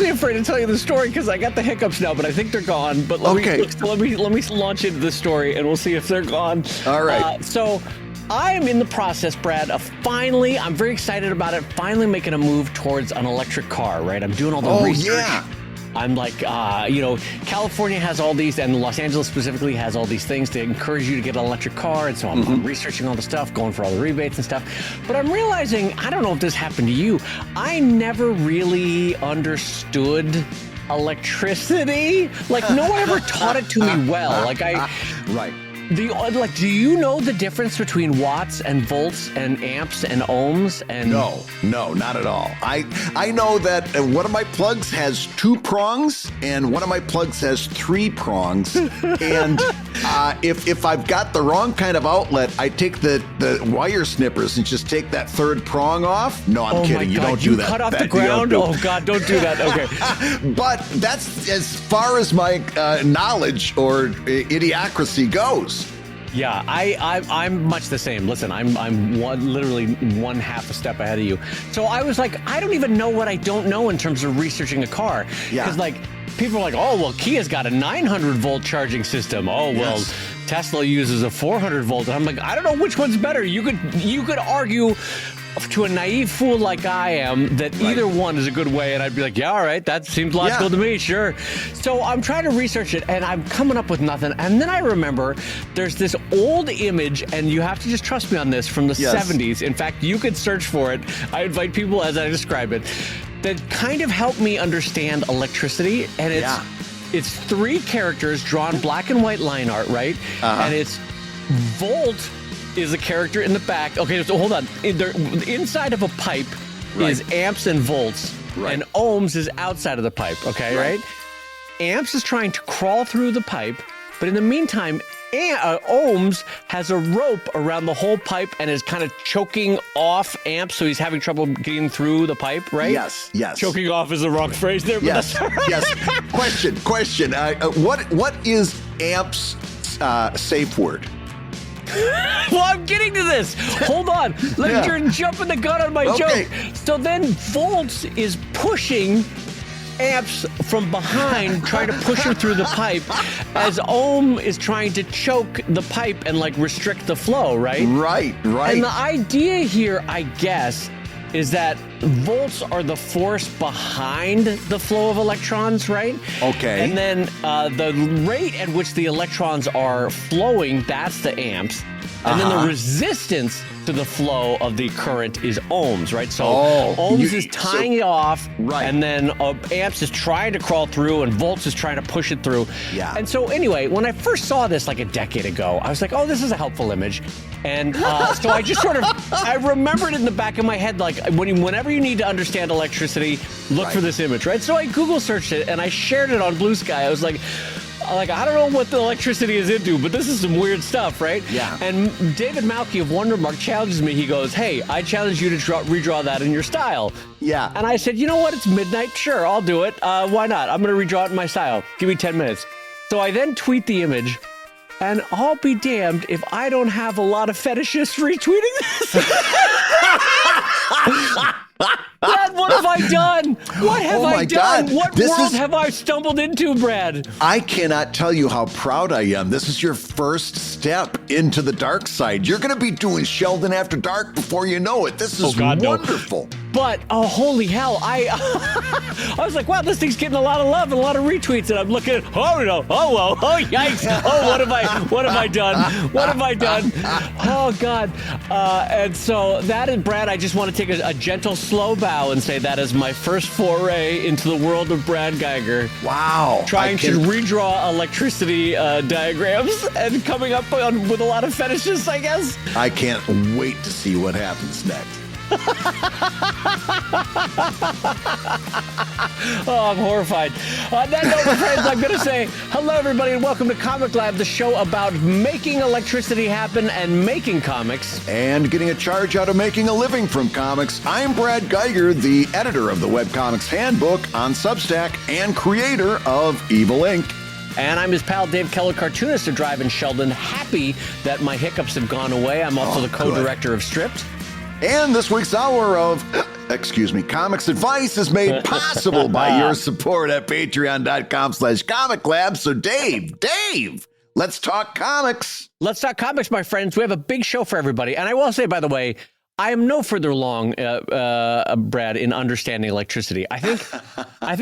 actually afraid to tell you the story because I got the hiccups now, but I think they're gone. But let me launch into the story, and we'll see if they're gone. All right. So I am in the process, Brad, of finally, I'm very excited about it, finally making a move towards an electric car, right? I'm doing all the research. Yeah. I'm like, California has all these, and Los Angeles specifically has all these things to encourage you to get an electric car. And so I'm researching all the stuff, going for all the rebates and stuff. But I'm realizing, I don't know if this happened to you, I never really understood electricity. Like, no one ever taught it to me well. Right. Do you know the difference between watts and volts and amps and ohms? And No, not at all. I know that one of my plugs has 2 prongs and one of my plugs has 3 prongs. And if I've got the wrong kind of outlet, I take the wire snippers and just take that 3rd prong off. No, I'm kidding. You don't do that. Cut off the ground? Oh, God, don't do that. Okay. But that's as far as my knowledge or idiocracy goes. Yeah, I'm much the same. Listen, I'm literally one half a step ahead of you. So I was like, I don't even know what I don't know in terms of researching a car. Yeah. Because people are like, oh, well, Kia's got a 900 volt charging system. Oh, well, Tesla uses a 400 volt. And I'm like, I don't know which one's better. You could argue to a naive fool like I am that either one is a good way, and I'd be like, yeah, all right, that seems logical to me, sure. So I'm trying to research it, and I'm coming up with nothing. And then I remember there's this old image, and you have to just trust me on this, from the 70s. In fact, you could search for it. I invite people as I describe it, that kind of helped me understand electricity. And it's 3 characters drawn black and white line art, right? And it's volt is a character in the back. Okay, so hold on. The inside of a pipe is amps and volts, and ohms is outside of the pipe, okay, right? Amps is trying to crawl through the pipe, but in the meantime, ohms has a rope around the whole pipe and is kind of choking off amps, so he's having trouble getting through the pipe, right? Yes. Choking off is the wrong phrase there, but yes. Question. What is amps safe word? Well, I'm getting to this. Hold on. You're jumping the gun on my joke. So then volts is pushing amps from behind, trying to push him through the pipe, as ohm is trying to choke the pipe and restrict the flow, right? Right. And the idea here, I guess, is that volts are the force behind the flow of electrons, right? Okay. And then the rate at which the electrons are flowing, that's the amps. And then the resistance to the flow of the current is ohms, right? So ohms is tying it off, and then amps is trying to crawl through, and volts is trying to push it through. Yeah. And so anyway, when I first saw this a decade ago, I was like, oh, this is a helpful image. And so I just I remembered in the back of my head, whenever you need to understand electricity, look for this image, right? So I Google searched it, and I shared it on Blue Sky. I was like, I don't know what the electricity is into, but this is some weird stuff, right? Yeah. And David Malky of Wondermark challenges me. He goes, hey, I challenge you to redraw that in your style. Yeah. And I said, you know what? It's midnight. Sure, I'll do it. Why not? I'm going to redraw it in my style. Give me 10 minutes. So I then tweet the image, and I'll be damned if I don't have a lot of fetishists retweeting this. Brad, what have I done? What have I done? God. What world have I stumbled into, Brad? I cannot tell you how proud I am. This is your first step into the dark side. You're going to be doing Sheldon After Dark before you know it. This is wonderful. No. But, holy hell, I was like, wow, this thing's getting a lot of love and a lot of retweets, and I'm looking at, yikes, what have I done? What have I done? Oh, God. And so that is, Brad, I just want to take a gentle, slow bow and say that is my first foray into the world of Brad Geiger. Wow. Trying to redraw electricity diagrams and coming up with a lot of fetishes, I guess. I can't wait to see what happens next. Oh, I'm horrified. On that note, friends, I'm going to say hello, everybody, and welcome to Comic Lab, the show about making electricity happen and making comics. And getting a charge out of making a living from comics. I'm Brad Geiger, the editor of the Webcomics Handbook on Substack and creator of Evil Inc. And I'm his pal, Dave Keller, cartoonist of Drive and Sheldon. Happy that my hiccups have gone away. I'm also the co-director of Stripped. And this week's hour of, comics advice is made possible by your support at patreon.com/Comic Lab. So Dave, let's talk comics. Let's talk comics, my friends. We have a big show for everybody. And I will say, by the way, I am no further along, Brad, in understanding electricity. I think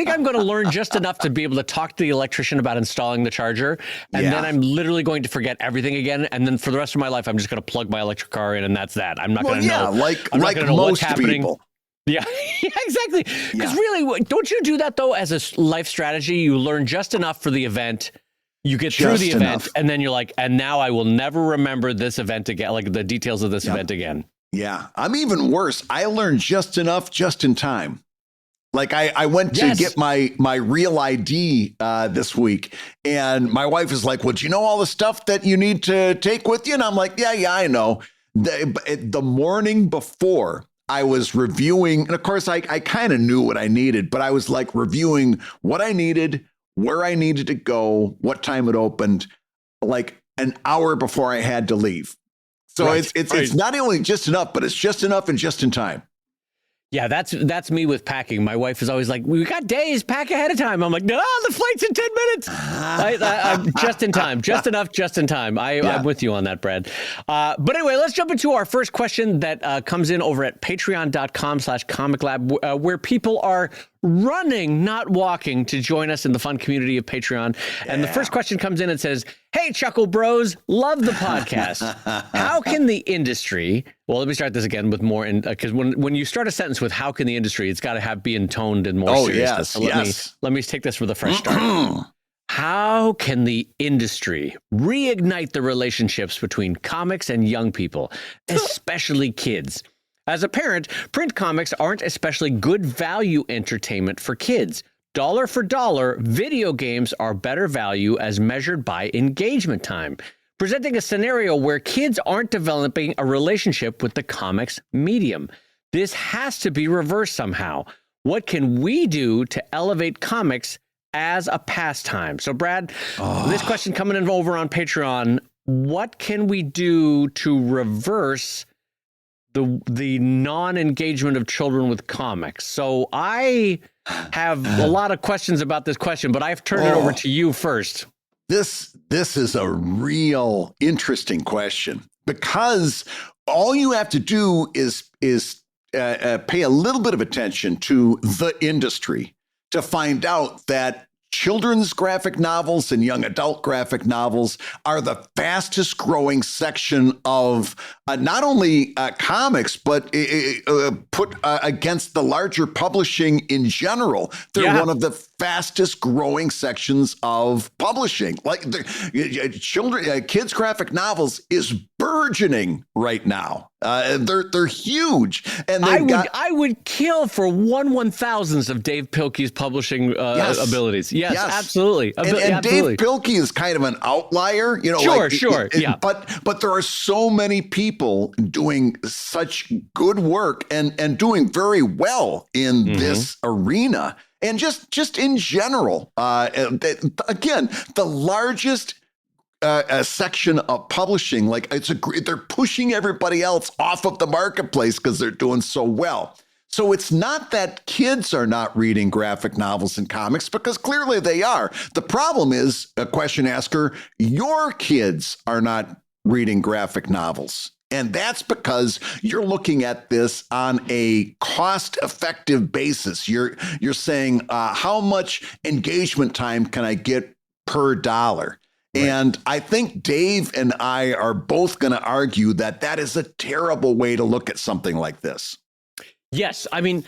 I'm going to learn just enough to be able to talk to the electrician about installing the charger, and then I'm literally going to forget everything again. And then for the rest of my life, I'm just going to plug my electric car in, and that's that. I'm not going to know. I'm not gonna know most what's happening. people. Yeah, exactly. Because really, don't you do that though as a life strategy? You learn just enough for the event. You get through the event, and then you're like, and now I will never remember this event again, like the details of this event again. Yeah, I'm even worse. I learned just enough just in time. Like I went to get my real ID this week, and my wife is like, well, do you know all the stuff that you need to take with you? And I'm like, yeah, I know. The morning before, I was reviewing, and of course, I kind of knew what I needed, but I was like reviewing what I needed, where I needed to go, what time it opened, like an hour before I had to leave. So it's not only just enough, but it's just enough and just in time. Yeah, that's me with packing. My wife is always like, we got days, pack ahead of time. I'm like, no, the flight's in 10 minutes. I'm just in time, just enough, just in time. I'm with you on that, Brad. But anyway, let's jump into our first question that comes in over at patreon.com/Comic Lab, where people are running, not walking, to join us in the fun community of Patreon. And the first question comes in and says, hey, Chuckle Bros, love the podcast. How can the industry... Well, let me start this again with more, because when you start a sentence with "how can the industry," it's got to be intoned and more seriousness. So let me take this with a fresh start. How can the industry reignite the relationships between comics and young people, especially kids? As a parent, print comics aren't especially good value entertainment for kids. Dollar for dollar, video games are better value as measured by engagement time, presenting a scenario where kids aren't developing a relationship with the comics medium. This has to be reversed somehow. What can we do to elevate comics as a pastime? So, Brad, this question coming in over on Patreon, what can we do to reverse the non-engagement of children with comics? So I have a lot of questions about this question, but I've turned it over to you first. This is a real interesting question, because all you have to do is pay a little bit of attention to the industry to find out that children's graphic novels and young adult graphic novels are the fastest growing section of not only comics, but put against the larger publishing in general. They're one of the fastest growing sections of publishing. Like kids graphic novels is burgeoning right now. They're huge, and I would kill for 1/1000th of Dave Pilkey's publishing abilities. Yes, absolutely. And absolutely. Dave Pilkey is kind of an outlier, you know. Sure. But there are so many people doing such good work and doing very well in this arena, and just in general. Again, the largest a section of publishing, like they're pushing everybody else off of the marketplace because they're doing so well. So it's not that kids are not reading graphic novels and comics, because clearly they are. The problem is, a question asker, your kids are not reading graphic novels. And that's because you're looking at this on a cost-effective basis. You're saying, how much engagement time can I get per dollar? Right. And I think Dave and I are both going to argue that that is a terrible way to look at something like this. Yes. I mean,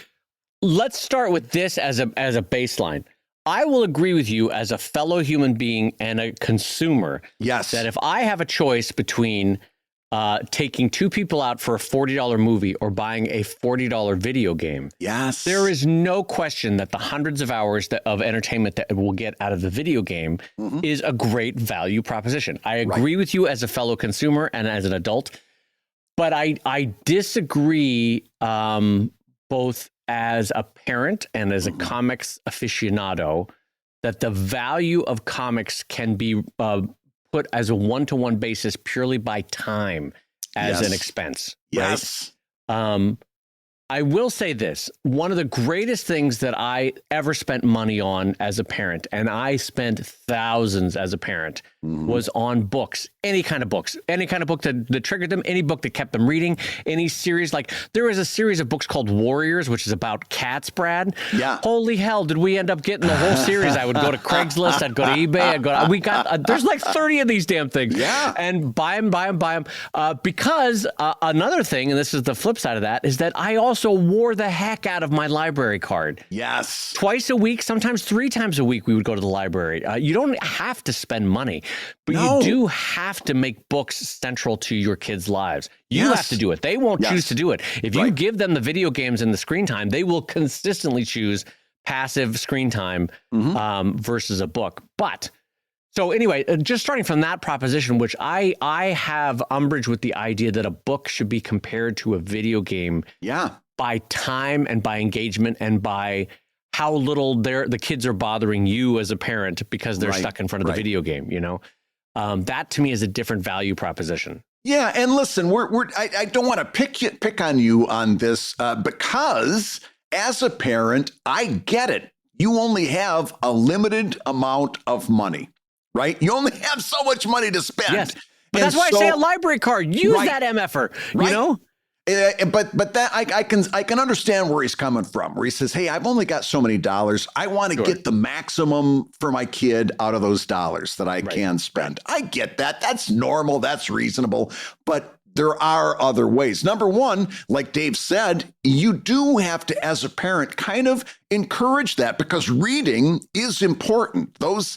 let's start with this as a baseline. I will agree with you as a fellow human being and a consumer. Yes. That if I have a choice between taking two people out for a $40 movie or buying a $40 video game. Yes. There is no question that the hundreds of hours of entertainment that we'll get out of the video game is a great value proposition. I agree with you as a fellow consumer and as an adult, but I disagree both as a parent and as a comics aficionado that the value of comics can be put as a one-to-one basis purely by time as an expense. Yes. I will say this. One of the greatest things that I ever spent money on as a parent, and I spent thousands as a parent, was on books, any kind of book that triggered them, any book that kept them reading, any series. Like there was a series of books called Warriors, which is about cats, Brad. Yeah. Holy hell, did we end up getting the whole series? I would go to Craigslist, I'd go to eBay, we got, there's like 30 of these damn things. Yeah. And buy them. Because another thing, and this is the flip side of that, is that I also wore the heck out of my library card. Yes. Twice a week, sometimes 3 times a week, we would go to the library. You don't have to spend money, but you do have to make books central to your kids' lives. You have to do it. They won't choose to do it. If you give them the video games and the screen time, they will consistently choose passive screen time versus a book. But so anyway, just starting from that proposition, which I have umbrage with the idea that a book should be compared to a video game. Yeah. By time and by engagement and by how little the kids are bothering you as a parent because they're stuck in front of the video game, you know? That to me is a different value proposition. Yeah, and listen, I don't want to pick on you on this because as a parent, I get it. You only have a limited amount of money, right? You only have so much money to spend. Yes, but that's why I say a library card. Use that MFR, you know? But that I can understand where he's coming from, where he says, hey, I've only got so many dollars. I want to get the maximum for my kid out of those dollars that I can spend. I get that. That's normal. That's reasonable. But there are other ways. Number one, like Dave said, you do have to, as a parent, kind of encourage that because reading is important. Those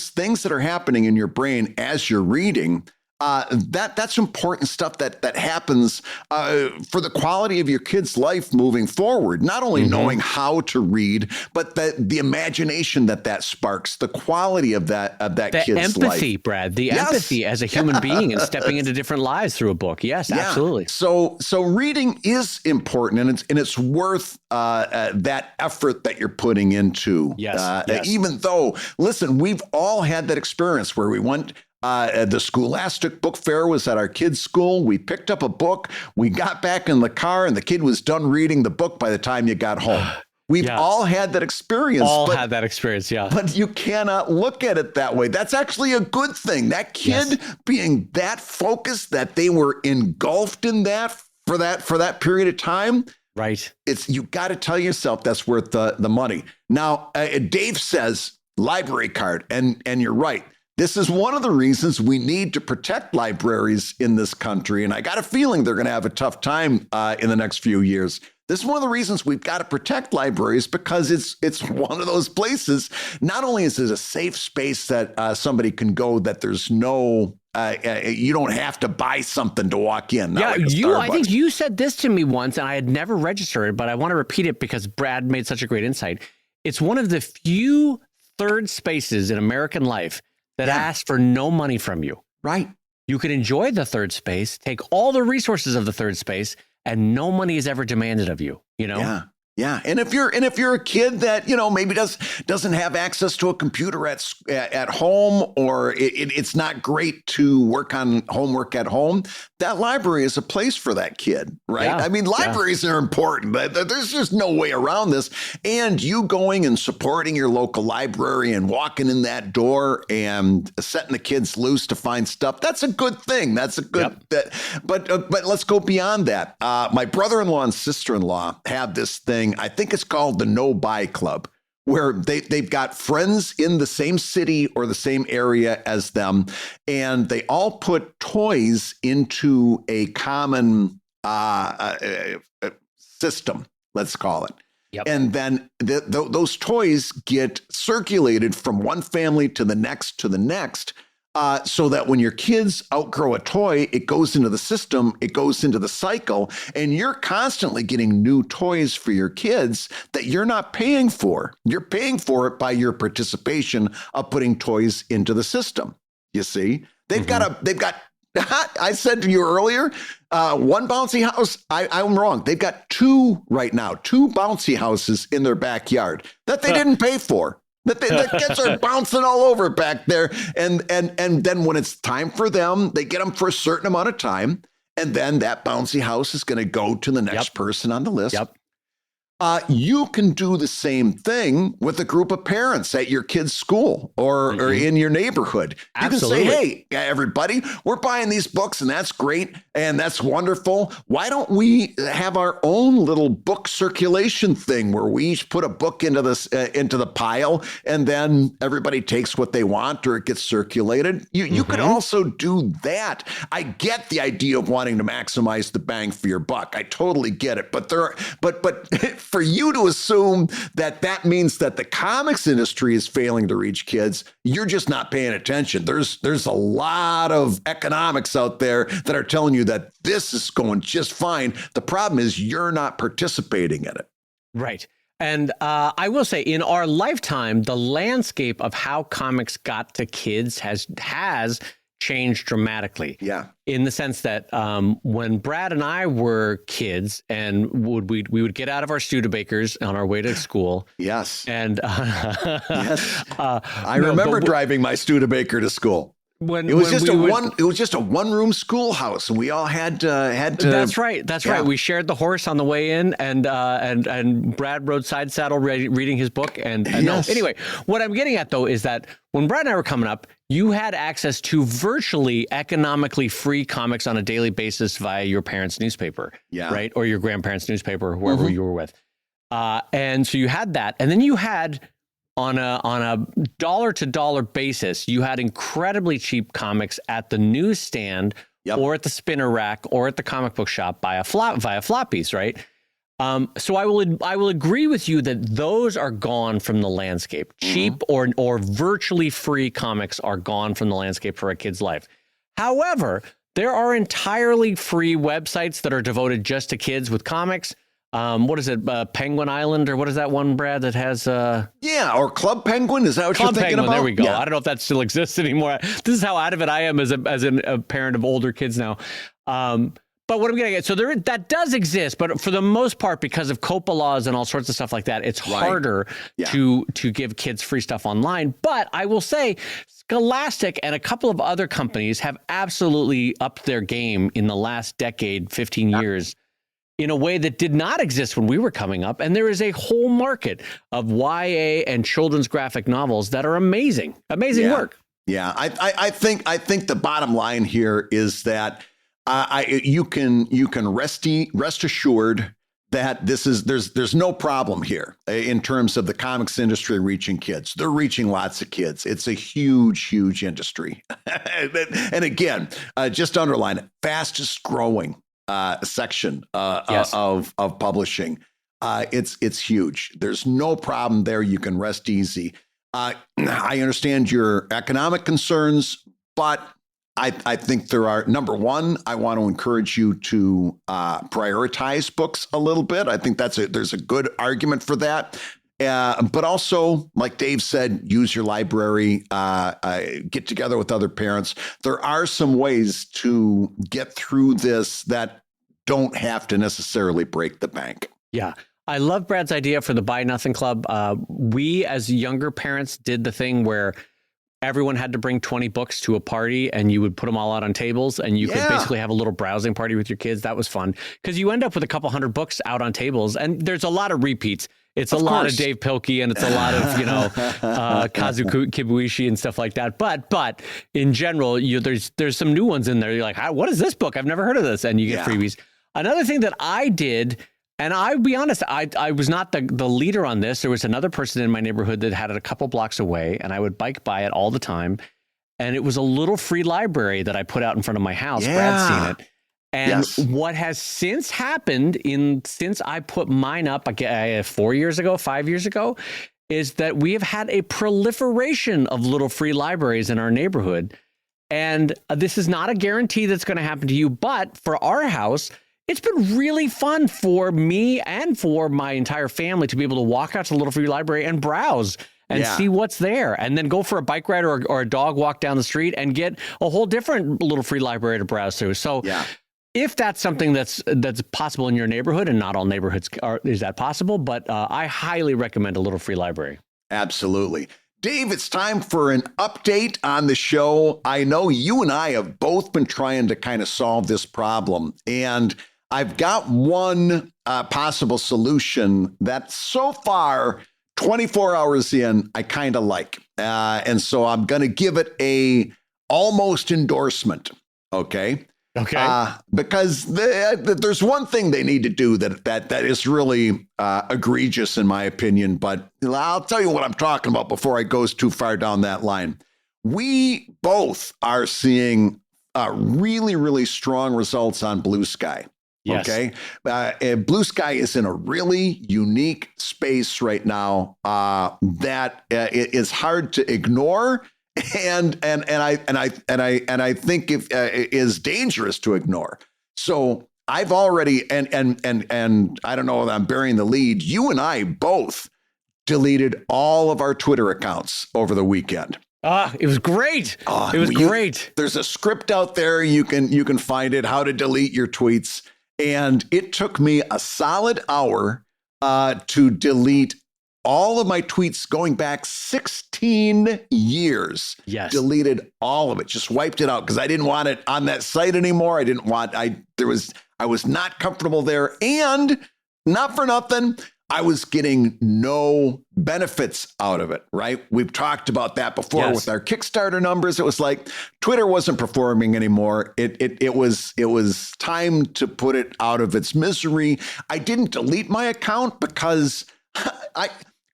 things that are happening in your brain as you're reading, that's important stuff that happens for the quality of your kid's life moving forward. Not only knowing how to read, but the imagination that sparks, the quality of that kid's life. Empathy, Brad, the empathy as a human being and stepping into different lives through a book. Yes, absolutely. So reading is important, and it's worth that effort that you're putting into. Yes. Even though, listen, we've all had that experience where we went. The Scholastic Book Fair was at our kids' school. We picked up a book. We got back in the car, and the kid was done reading the book by the time you got home. We've all had that experience. Had that experience, yeah. But you cannot look at it that way. That's actually a good thing. That kid being that focused that they were engulfed in that for that period of time. Right. You got to tell yourself that's worth the money. Now, Dave says library card, and you're right. This is one of the reasons we need to protect libraries in this country. And I got a feeling they're going to have a tough time in the next few years. This is one of the reasons we've got to protect libraries because it's one of those places. Not only is it a safe space that somebody can go, that there's no, you don't have to buy something to walk in. I think you said this to me once and I had never registered it, but I want to repeat it because Brad made such a great insight. It's one of the few third spaces in American life that asks for no money from you. Right. You can enjoy the third space, take all the resources of the third space, and no money is ever demanded of you, you know? Yeah. Yeah, and if you're a kid that maybe doesn't have access to a computer at home, or it's not great to work on homework at home, that library is a place for that kid, right? Yeah, I mean, libraries are important. There's just no way around this. And you going and supporting your local library and walking in that door and setting the kids loose to find stuff, that's a good thing. That's a good. But let's go beyond that. My brother-in-law and sister-in-law have this thing. I think it's called the No Buy Club, where they've got friends in the same city or the same area as them, and they all put toys into a common system, let's call it. Yep. And then those toys get circulated from one family to the next so that when your kids outgrow a toy, it goes into the system, it goes into the cycle, and you're constantly getting new toys for your kids that you're not paying for. You're paying for it by your participation of putting toys into the system. You see, they've got I said to you earlier, one bouncy house. I'm wrong. They've got two right now, two bouncy houses in their backyard that they didn't pay for. The kids are bouncing all over back there. And then when it's time for them, they get them for a certain amount of time. and then that bouncy house is going to go to the next person on the list. Yep. You can do the same thing with a group of parents at your kid's school or in your neighborhood. Absolutely. You can say, hey, everybody, we're buying these books and that's great and that's wonderful. Why don't we have our own little book circulation thing where we each put a book into the pile and then everybody takes what they want or it gets circulated? You could also do that. I get the idea of wanting to maximize the bang for your buck. I totally get it. But for you to assume that means that the comics industry is failing to reach kids, you're just not paying attention. There's a lot of economics out there that are telling you that this is going just fine. The problem is you're not participating in it. Right. And I will say in our lifetime, the landscape of how comics got to kids has changed dramatically. Yeah. In the sense that when Brad and I were kids and we would get out of our Studebakers on our way to school. Yes. And yes. I remember driving my Studebaker to school. It was just a one-room schoolhouse, and we all had to. That's right. That's right. We shared the horse on the way in, and Brad rode side saddle reading his book. And no. Anyway, what I'm getting at though is that when Brad and I were coming up, you had access to virtually economically free comics on a daily basis via your parents' newspaper, right, or your grandparents' newspaper, whoever you were with, and so you had that, and then you had. On a dollar-to-dollar basis, you had incredibly cheap comics at the newsstand or at the spinner rack or at the comic book shop via floppies, right? So I will agree with you that those are gone from the landscape. Cheap or virtually free comics are gone from the landscape for a kid's life. However, there are entirely free websites that are devoted just to kids with comics. What is it? Penguin Island, or what is that one, Brad, that has or Club Penguin? Is that what you're thinking Penguin, about? There we go. I don't know if that still exists anymore. This is how out of it I am as a parent of older kids now. But what I'm getting at, so that does exist, but for the most part, because of COPA laws and all sorts of stuff like that, it's harder to give kids free stuff online. But I will say Scholastic and a couple of other companies have absolutely upped their game in the last decade, 15 years, in a way that did not exist when we were coming up. And there is a whole market of YA and children's graphic novels that are amazing work. Yeah, I think the bottom line here is that you can rest assured that there's no problem here in terms of the comics industry reaching kids. They're reaching lots of kids. It's a huge industry. And again, just underline it, fastest growing section of publishing. It's huge. There's no problem there. You can rest easy. I understand your economic concerns, but I think there are, number one, I want to encourage you to prioritize books a little bit. I think there's a good argument for that. But also, like Dave said, use your library, get together with other parents. There are some ways to get through this that don't have to necessarily break the bank. Yeah. I love Brad's idea for the Buy Nothing Club. We, as younger parents, did the thing where everyone had to bring 20 books to a party and you would put them all out on tables and you could basically have a little browsing party with your kids. That was fun because you end up with a couple hundred books out on tables and there's a lot of repeats. It's a lot of Dave Pilkey and it's a lot of, Kazu Kibuishi and stuff like that. But in general, there's some new ones in there. You're like, what is this book? I've never heard of this. And you get freebies. Another thing that I did, and I'll be honest, I was not the leader on this. There was another person in my neighborhood that had it a couple blocks away, and I would bike by it all the time. And it was a little free library that I put out in front of my house. Yeah. Brad's seen it. And what has since happened since I put mine up 5 years ago, is that we have had a proliferation of little free libraries in our neighborhood. And this is not a guarantee that's going to happen to you, but for our house, it's been really fun for me and for my entire family to be able to walk out to the Little Free Library and browse and see what's there, and then go for a bike ride or a dog walk down the street and get a whole different Little Free Library to browse through. So if that's something that's possible in your neighborhood, and not all neighborhoods is that possible, but I highly recommend a Little Free Library. Absolutely. Dave, it's time for an update on the show. I know you and I have both been trying to kind of solve this problem, and I've got one possible solution that so far, 24 hours in, I kind of like. And so I'm going to give it a almost endorsement. Okay. Okay. Because there's one thing they need to do that is really egregious in my opinion, but I'll tell you what I'm talking about before I goes too far down that line. We both are seeing really, really strong results on Blue Sky. Yes. Okay. And Blue Sky is in a really unique space right now that it is hard to ignore. And I think it is dangerous to ignore. So I've already and I don't know if I'm burying the lead. You and I both deleted all of our Twitter accounts over the weekend. It was great. It was great. There's a script out there. You can find it, how to delete your tweets. And it took me a solid hour to delete all of my tweets going back 16 years. Yes. Deleted all of it, just wiped it out because I didn't want it on that site anymore. I was not comfortable there. And not for nothing, I was getting no benefits out of it, right? We've talked about that before with our Kickstarter numbers. It was like Twitter wasn't performing anymore. It was time to put it out of its misery. I didn't delete my account because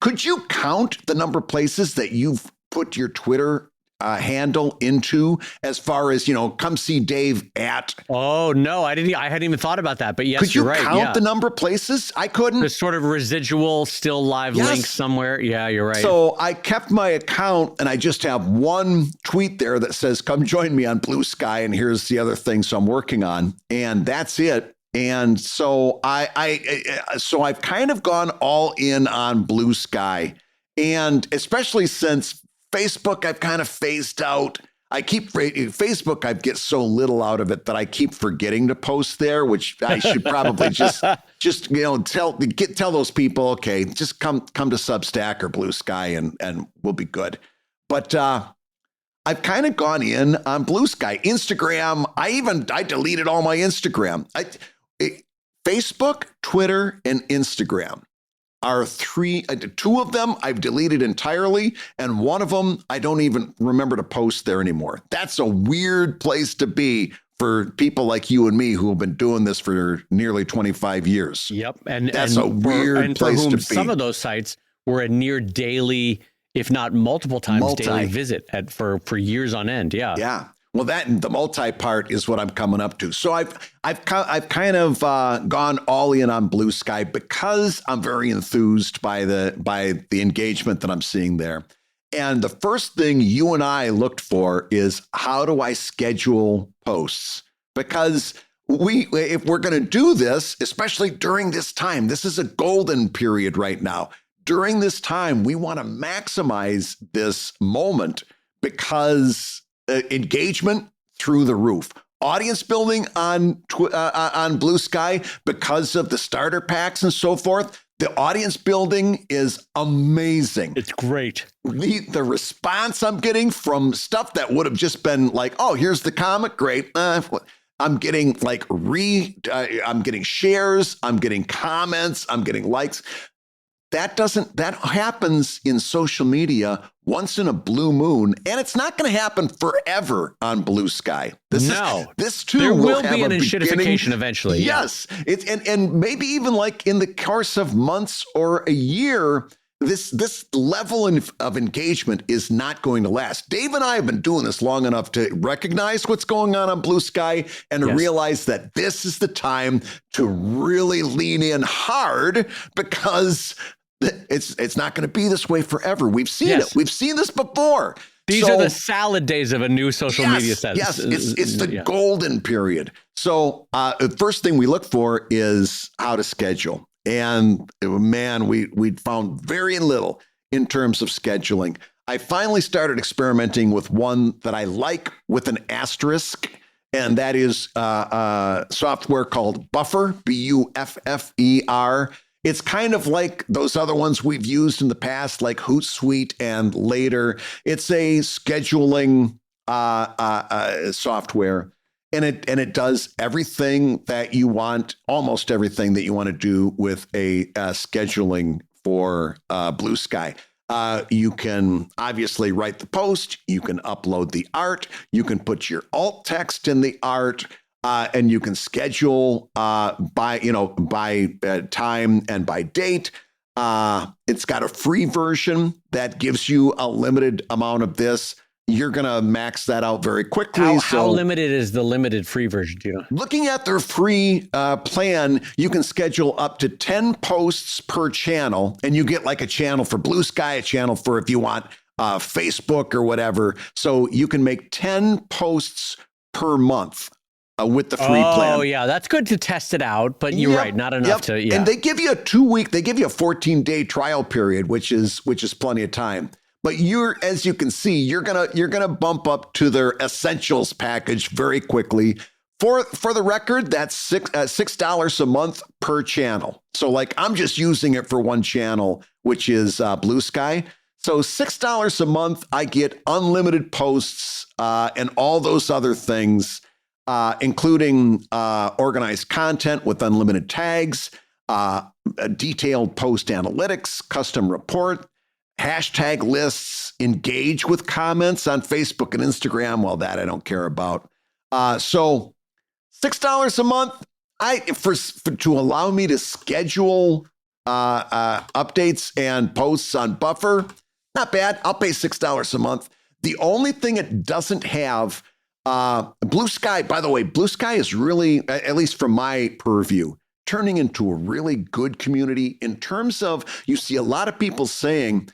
could you count the number of places that you've put your Twitter handle into as far as, come see Dave at? Oh, no, I hadn't even thought about that. But yes, could you you're right. count the number of places? I couldn't. There's sort of residual still live link somewhere. Yeah, you're right. So I kept my account and I just have one tweet there that says, come join me on Blue Sky. And here's the other things I'm working on. And that's it. And so I've kind of gone all in on Blue Sky, and especially since Facebook, I've kind of phased out. Facebook, I get so little out of it that I keep forgetting to post there, which I should probably just tell those people, okay, just come to Substack or Blue Sky and we'll be good. But I've kind of gone in on Blue Sky. Instagram, I deleted all my Instagram. Facebook, Twitter, and Instagram are two of them I've deleted entirely, and one of them I don't even remember to post there anymore. That's a weird place to be for people like you and me who have been doing this for nearly 25 years. Yep. That's a weird place to be. Some of those sites were a near daily, if not multiple times daily visit for years on end. Yeah. Yeah. Well, the multi part is what I'm coming up to. So I've kind of gone all in on Blue Sky because I'm very enthused by the engagement that I'm seeing there. And the first thing you and I looked for is, how do I schedule posts? Because if we're going to do this, especially during this time, this is a golden period right now. During this time, we want to maximize this moment because engagement through the roof. Audience building on Blue Sky because of the starter packs and so forth. The audience building is amazing. It's great. The response I'm getting from stuff that would have just been like, oh, here's the comic, great. I'm getting I'm getting shares, I'm getting comments, I'm getting likes. That happens in social media once in a blue moon, and it's not going to happen forever on Blue Sky. This too there will have be an a enshittification eventually. Yes, and maybe even like in the course of months or a year, this level of engagement is not going to last. Dave and I have been doing this long enough to recognize what's going on Blue Sky and to realize that this is the time to really lean in hard, because it's not going to be this way forever. We've seen it. We've seen this before. These are the salad days of a new social media set. Yes, it's the golden period. So the first thing we look for is how to schedule. And man, we found very little in terms of scheduling. I finally started experimenting with one that I like with an asterisk, and that is software called Buffer, Buffer. It's kind of like those other ones we've used in the past, like Hootsuite and Later. It's a scheduling software, and it does everything that you want, almost everything that you want to do with a scheduling for Blue Sky. You can obviously write the post. You can upload the art. You can put your alt text in the art, and you can schedule by time and by date. It's got a free version that gives you a limited amount of this. You're going to max that out very quickly. How limited is the limited free version? Do you know? Looking at their free plan, you can schedule up to 10 posts per channel, and you get like a channel for Blue Sky, a channel for if you want Facebook or whatever. So you can make 10 posts per month with the free plan. Oh, yeah. That's good to test it out, but you're right. Not enough to, yeah. And they give you a 14-day trial period, which is plenty of time. But as you can see, you're gonna bump up to their essentials package very quickly. For the record, that's $6 a month per channel. So like I'm just using it for one channel, which is Blue Sky. So $6 a month, I get unlimited posts and all those other things, including organized content with unlimited tags, detailed post analytics, custom report, hashtag lists, engage with comments on Facebook and Instagram. Well, that I don't care about. So $6 a month, to allow me to schedule updates and posts on Buffer, not bad. I'll pay $6 a month. The only thing it doesn't have, Blue Sky, by the way, Blue Sky is really, at least from my purview, turning into a really good community in terms of, you see a lot of people saying,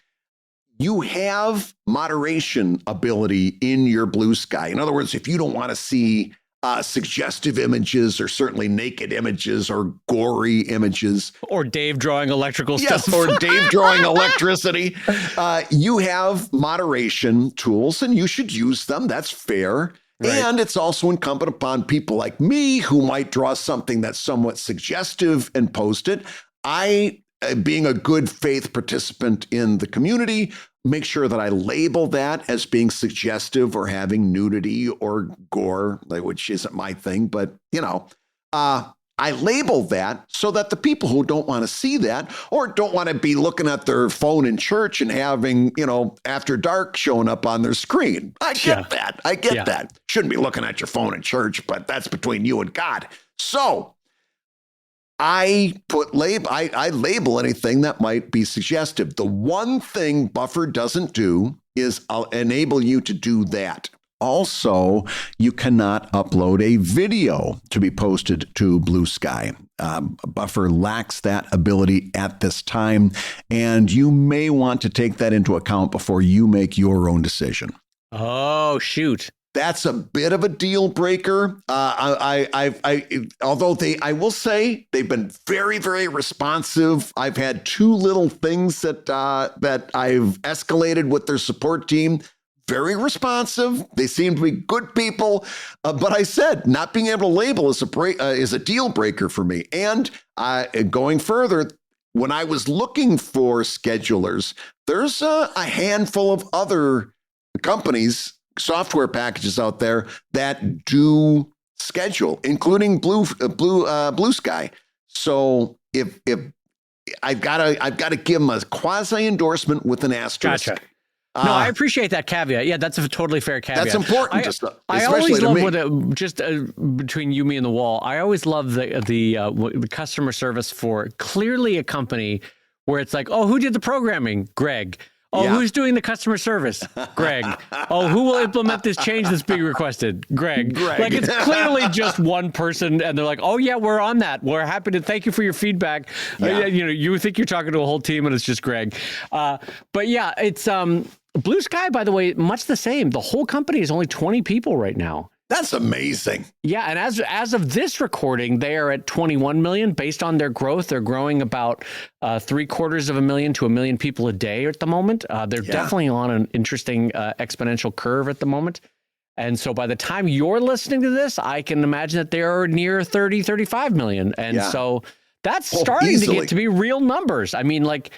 you have moderation ability in your Blue Sky. In other words, if you don't want to see suggestive images or certainly naked images or gory images. Or Dave drawing electrical stuff. Yes, or Dave drawing electricity. You have moderation tools and you should use them. That's fair. Right. And it's also incumbent upon people like me who might draw something that's somewhat suggestive and post it. Being a good faith participant in the community, make sure that I label that as being suggestive or having nudity or gore, which isn't my thing, but I label that so that the people who don't want to see that or don't want to be looking at their phone in church and having, After Dark showing up on their screen. I get that. I get that. Shouldn't be looking at your phone in church, but that's between you and God. So I label anything that might be suggestive. The one thing Buffer doesn't do is I'll enable you to do that. Also, you cannot upload a video to be posted to Blue Sky. Buffer lacks that ability at this time, and you may want to take that into account before you make your own decision. Oh, shoot. That's a bit of a deal breaker. Although I will say they've been very, very responsive. I've had two little things that I've escalated with their support team. Very responsive. They seem to be good people. But I said not being able to label is a deal breaker for me. And going further, when I was looking for schedulers, there's a handful of other companies, software packages out there that do schedule, including Blue Sky. So if I've got to give them a quasi endorsement with an asterisk. Gotcha. No, I appreciate that caveat. Yeah, that's a totally fair caveat. That's important. I always love between you, me, and the wall. I always love the customer service for clearly a company where it's like, oh, who did the programming? Greg. Oh, who's doing the customer service? Greg. Oh, who will implement this change that's being requested? Greg. Like it's clearly just one person, and they're like, "Oh yeah, we're on that. We're happy to thank you for your feedback." Yeah. You think you're talking to a whole team, and it's just Greg. But yeah, it's Blue Sky. By the way, much the same. The whole company is only 20 people right now. That's amazing. Yeah, and as of this recording, they are at 21 million. Based on their growth, they're growing about 750,000 to 1 million people a day at the moment. They're definitely on an interesting exponential curve at the moment. And so by the time you're listening to this, I can imagine that they are near 35 million. And so That's starting to easily. get to be real numbers. I mean, like,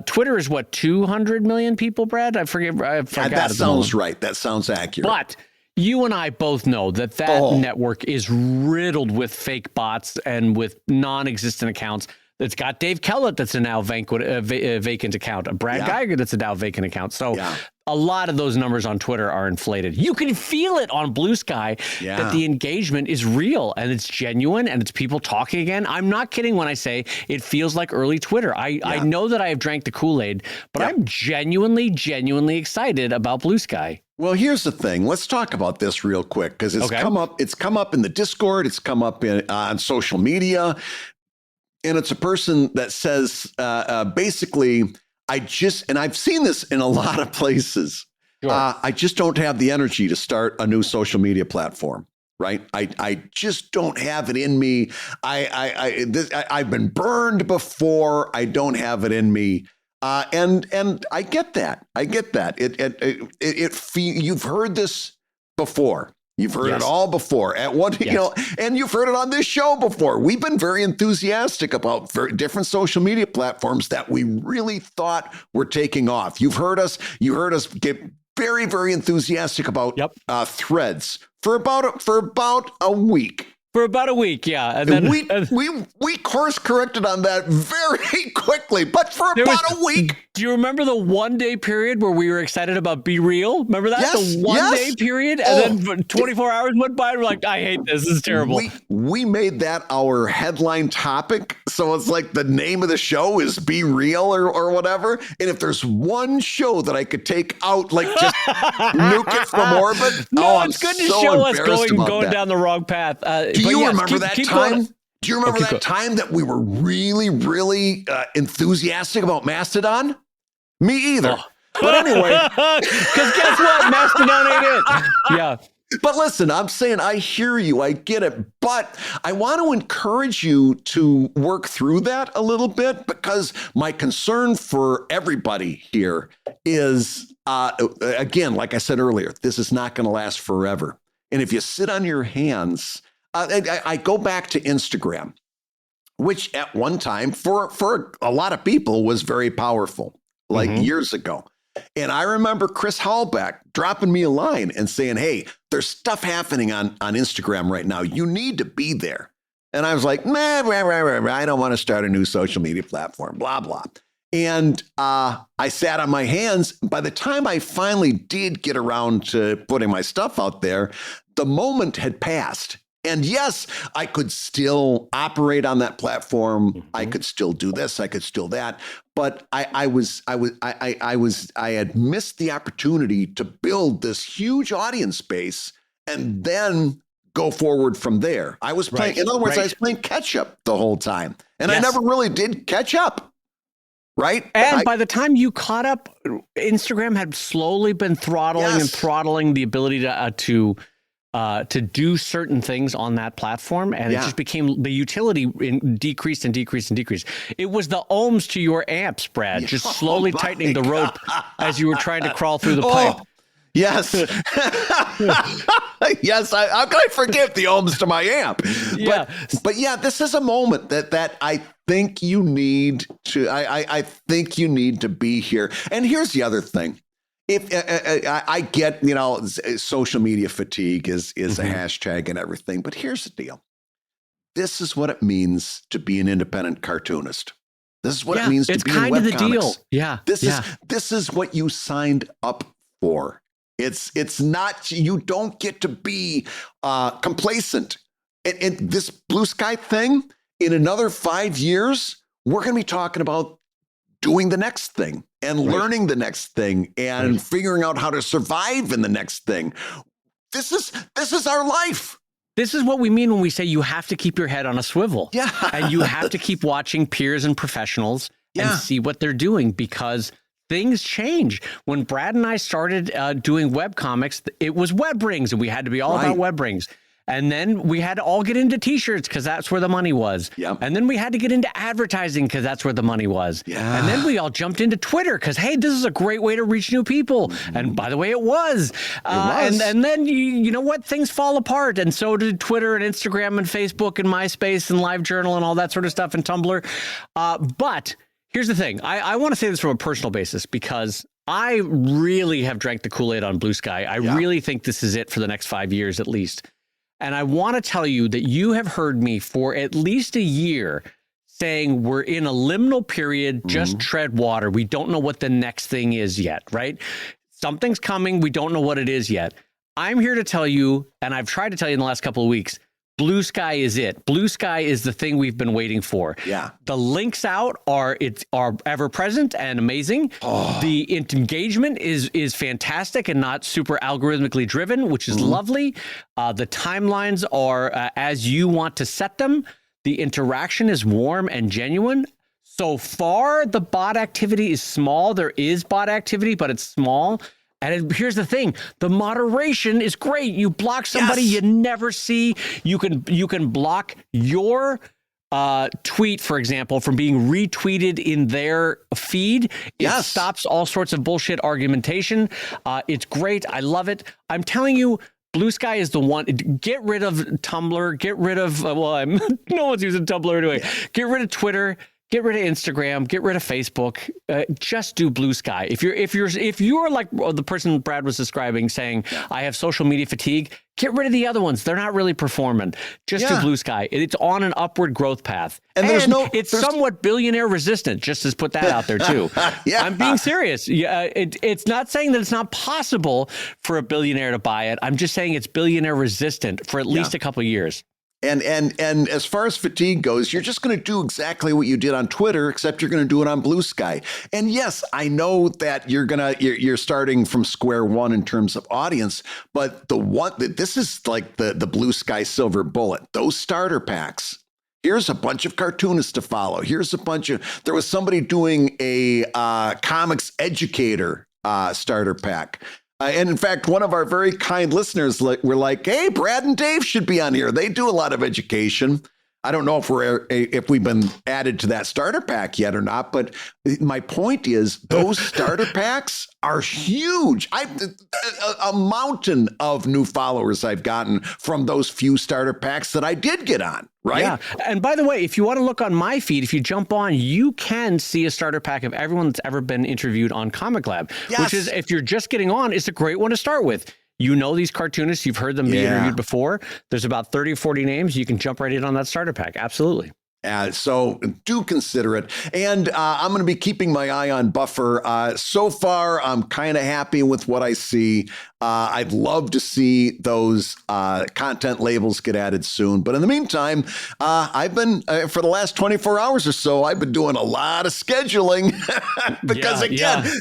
Twitter is what, 200 million people, Brad? I forgot. That sounds right. That sounds accurate. But you and I both know that network is riddled with fake bots and with non-existent accounts. It's got Dave Kellett that's a now vacant account, a Brad Geiger that's a now vacant account. So a lot of those numbers on Twitter are inflated. You can feel it on Blue Sky that the engagement is real and it's genuine and it's people talking again. I'm not kidding when I say it feels like early Twitter. I know that I have drank the Kool-Aid, but I'm genuinely excited about Blue Sky. Well, here's the thing. Let's talk about this real quick because it's come up. It's come up in the Discord. It's come up on social media. And it's a person that says, basically, I've seen this in a lot of places. Sure. I just don't have the energy to start a new social media platform, right? I just don't have it in me. I've been burned before. I don't have it in me. And I get that. You've heard this before. You've heard it all before and you've heard it on this show before. We've been very enthusiastic about different social media platforms that we really thought were taking off. You heard us get very, very enthusiastic about Threads for about a week. For about a week, yeah. And then we course corrected on that very quickly, but for about a week. Do you remember the 1 day period where we were excited about Be Real? Remember that? Yes, the 1 day period? And then 24 hours went by and we're like, I hate this. This is terrible. We made that our headline topic. So it's like the name of the show is Be Real or whatever. And if there's one show that I could take out, like just nuke it from orbit. It's good to show us going down the wrong path. Do you remember that time? Do you remember that time that we were really, really enthusiastic about Mastodon? Me either. But anyway. Because guess what? Mastodon ain't it. Yeah. But listen, I'm saying I hear you. I get it. But I want to encourage you to work through that a little bit because my concern for everybody here is, again, like I said earlier, this is not going to last forever. And if you sit on your hands, I go back to Instagram, which at one time for a lot of people was very powerful, like years ago. And I remember Chris Hallback dropping me a line and saying, hey, there's stuff happening on Instagram right now. You need to be there. And I was like, I don't want to start a new social media platform, blah, blah. And I sat on my hands. By the time I finally did get around to putting my stuff out there, the moment had passed. And yes, I could still operate on that platform. I could still do this. I could still that. But I had missed the opportunity to build this huge audience base and then go forward from there. I was playing, in other words, I was playing catch up the whole time, and I never really did catch up. Right. And by the time you caught up, Instagram had slowly been throttling the ability to do certain things on that platform. And it just became the utility decreased and decreased and decreased. It was the ohms to your amps, Brad, just slowly tightening the rope as you were trying to crawl through the pipe. Yes. Yes. How can I forget the ohms to my amp? Yeah. But yeah, this is a moment that I think you need to, I think you need to be here. And here's the other thing. If I get, social media fatigue is a hashtag and everything, but here's the deal. This is what it means to be an independent cartoonist. This is what it means to be in webcomics. It's kind of the deal. Yeah. This is what you signed up for. It's not, you don't get to be complacent. And this Blue Sky thing, in another 5 years, we're going to be talking about doing the next thing and learning the next thing and figuring out how to survive in the next thing. This is our life. This is what we mean when we say you have to keep your head on a swivel. Yeah. And you have to keep watching peers and professionals and see what they're doing because things change. When Brad and I started doing web comics, it was web rings and we had to be all about web rings. And then we had to all get into t-shirts because that's where the money was. Yep. And then we had to get into advertising because that's where the money was. Yeah. And then we all jumped into Twitter because, hey, this is a great way to reach new people. And by the way, it was. And then, you know what? Things fall apart. And so did Twitter and Instagram and Facebook and MySpace and LiveJournal and all that sort of stuff and Tumblr. But here's the thing. I want to say this from a personal basis because I really have drank the Kool-Aid on Blue Sky. I really think this is it for the next 5 years at least. And I want to tell you that you have heard me for at least a year saying we're in a liminal period, just tread water. We don't know what the next thing is yet, right? Something's coming. We don't know what it is yet. I'm here to tell you, and I've tried to tell you in the last couple of weeks, Blue Sky is it. Blue Sky is the thing we've been waiting for. Yeah. The links out are ever present and amazing. The engagement is fantastic and not super algorithmically driven, which is lovely. The timelines are as you want to set them. The interaction is warm and genuine. So far, the bot activity is small. There is bot activity, but it's small. And here's the thing, the moderation is great. You block somebody you never see. You can block your tweet, for example, from being retweeted in their feed. It stops all sorts of bullshit argumentation. It's great. I love it. I'm telling you, Blue Sky is the one. Get rid of Tumblr. Get rid of, no one's using Tumblr anyway. Get rid of Twitter. Get rid of Instagram, get rid of Facebook, just do Blue Sky. If you're like the person Brad was describing saying, I have social media fatigue, get rid of the other ones. They're not really performing. Just do Blue Sky. It's on an upward growth path. And it's somewhat billionaire resistant, just to put that out there too. I'm being serious. It's not saying that it's not possible for a billionaire to buy it. I'm just saying it's billionaire resistant for at least a couple of years. And as far as fatigue goes, you're just going to do exactly what you did on Twitter, except you're going to do it on Blue Sky. And yes, I know that you're starting from square one in terms of audience, but this is like the Blue Sky silver bullet. Those starter packs. Here's a bunch of cartoonists to follow. There was somebody doing a comics educator starter pack. And in fact, one of our very kind listeners were like, hey, Brad and Dave should be on here. They do a lot of education. I don't know if we've been added to that starter pack yet or not, but my point is those starter packs are huge. A mountain of new followers I've gotten from those few starter packs that I did get on. Right. Yeah. And by the way, if you want to look on my feed, if you jump on, you can see a starter pack of everyone that's ever been interviewed on Comic Lab, which is, if you're just getting on, it's a great one to start with. You know these cartoonists, you've heard them be interviewed before. There's about 30 or 40 names. You can jump right in on that starter pack. Absolutely. So do consider it. And I'm going to be keeping my eye on Buffer. So far, I'm kind of happy with what I see. I'd love to see those content labels get added soon. But in the meantime, I've been, for the last 24 hours or so, I've been doing a lot of scheduling because,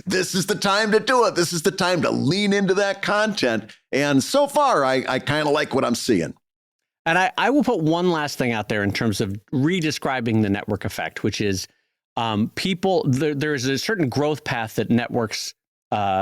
this is the time to do it. This is the time to lean into that content. And so far, I kind of like what I'm seeing. And I will put one last thing out there in terms of redescribing the network effect, which is there's a certain growth path that networks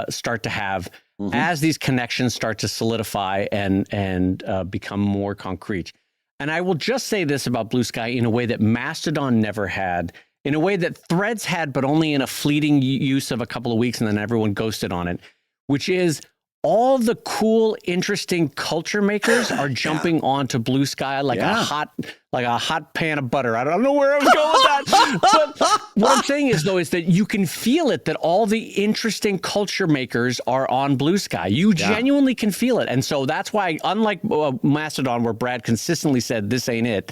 start to have as these connections start to solidify and become more concrete. And I will just say this about Blue Sky in a way that Mastodon never had, in a way that Threads had, but only in a fleeting use of a couple of weeks and then everyone ghosted on it, which is all the cool, interesting culture makers are jumping onto Blue Sky like a hot pan of butter. I don't know where I was going with that. But what I'm saying is, though, is that you can feel it, that all the interesting culture makers are on Blue Sky. You genuinely can feel it. And so that's why, unlike Mastodon, where Brad consistently said, this ain't it,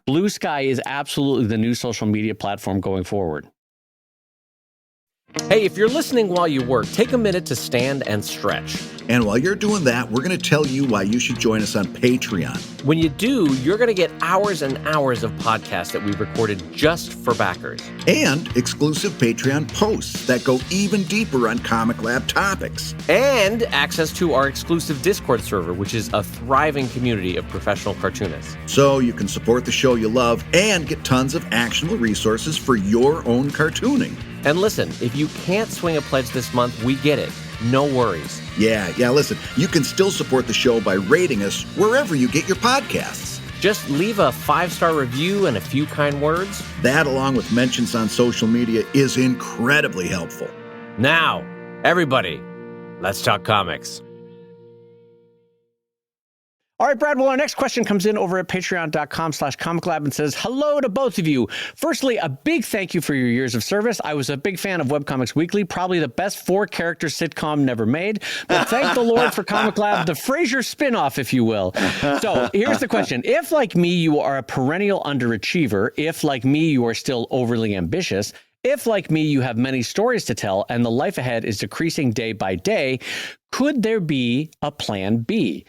Blue Sky is absolutely the new social media platform going forward. Hey, if you're listening while you work, take a minute to stand and stretch. And while you're doing that, we're going to tell you why you should join us on Patreon. When you do, you're going to get hours and hours of podcasts that we've recorded just for backers. And exclusive Patreon posts that go even deeper on Comic Lab topics. And access to our exclusive Discord server, which is a thriving community of professional cartoonists. So you can support the show you love and get tons of actionable resources for your own cartooning. And listen, if you can't swing a pledge this month, we get it. no worries. Yeah, listen, you can still support the show by rating us wherever you get your podcasts. Just leave a 5-star review and a few kind words. That, along with mentions on social media, is incredibly helpful. Now, everybody, let's talk comics. All right, Brad, well, our next question comes in over at patreon.com/comiclab and says, hello to both of you. Firstly, a big thank you for your years of service. I was a big fan of Webcomics Weekly, probably the best 4-character sitcom never made. But thank the Lord for Comic Lab, the Frasier spinoff, if you will. So here's the question. If, like me, you are a perennial underachiever, if, like me, you are still overly ambitious, if, like me, you have many stories to tell and the life ahead is decreasing day by day, could there be a plan B?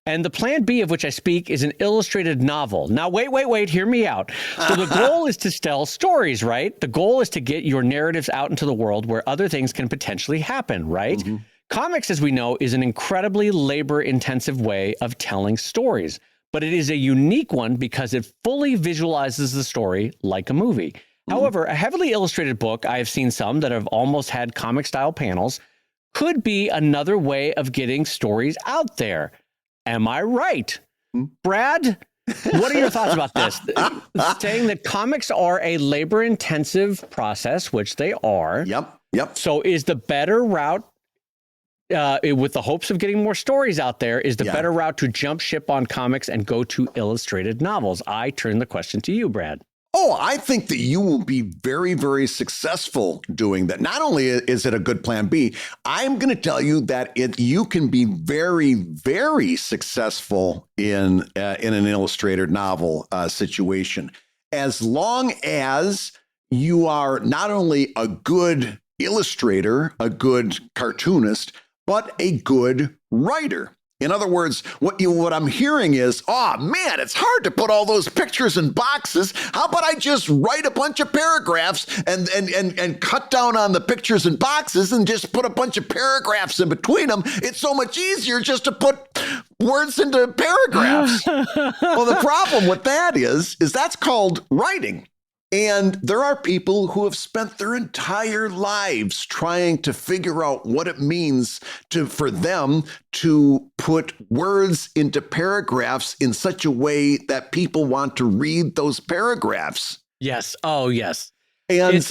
And the plan B of which I speak is an illustrated novel. Now, wait, hear me out. So the goal is to tell stories, right? The goal is to get your narratives out into the world where other things can potentially happen, right? Mm-hmm. Comics, as we know, is an incredibly labor-intensive way of telling stories, but it is a unique one because it fully visualizes the story like a movie. Mm-hmm. However, a heavily illustrated book, I have seen some that have almost had comic-style panels, could be another way of getting stories out there. Am I right? Brad, what are your thoughts about this? Saying that comics are a labor-intensive process, which they are. Yep. So is the better route, with the hopes of getting more stories out there, is the better route to jump ship on comics and go to illustrated novels? I turn the question to you, Brad. Oh, I think that you will be very, very successful doing that. Not only is it a good plan B, I'm going to tell you that you can be very, very successful in an illustrated novel situation, as long as you are not only a good illustrator, a good cartoonist, but a good writer. In other words, what I'm hearing is, oh man, it's hard to put all those pictures in boxes. How about I just write a bunch of paragraphs and cut down on the pictures and boxes and just put a bunch of paragraphs in between them? It's so much easier just to put words into paragraphs. Well, the problem with that is that's called writing. And there are people who have spent their entire lives trying to figure out what it means for them to put words into paragraphs in such a way that people want to read those paragraphs. Yes. Oh, yes. And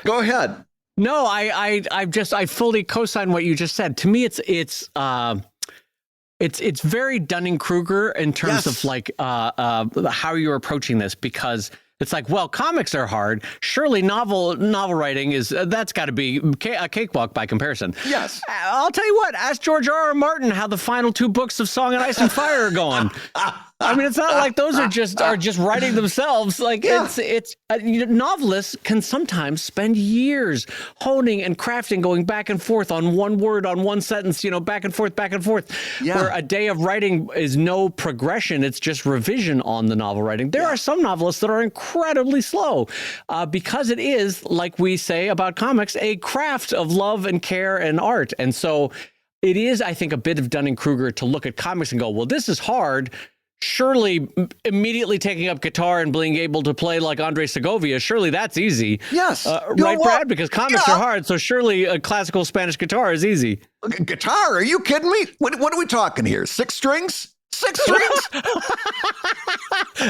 go ahead. No, I fully co-sign what you just said. To me, it's very Dunning-Kruger in terms of like how you're approaching this, because it's like, well, comics are hard. Surely novel writing that's got to be a cakewalk by comparison. Yes. I'll tell you what, ask George R.R. Martin how the final 2 books of Song and Ice and Fire are going. I mean, it's not like those are just writing themselves. Like it's novelists can sometimes spend years honing and crafting, going back and forth on one word, on one sentence, back and forth. Yeah. Where a day of writing is no progression. It's just revision on the novel writing. There are some novelists that are incredibly slow because it is, like we say about comics, a craft of love and care and art. And so it is, I think, a bit of Dunning-Kruger to look at comics and go, well, this is hard. Surely immediately taking up guitar and being able to play like Andre Segovia, surely that's easy. Yes. Right, Brad? Because comics are hard, so surely a classical Spanish guitar is easy. Guitar? Are you kidding me? What are we talking here? 6 strings? 6 strings?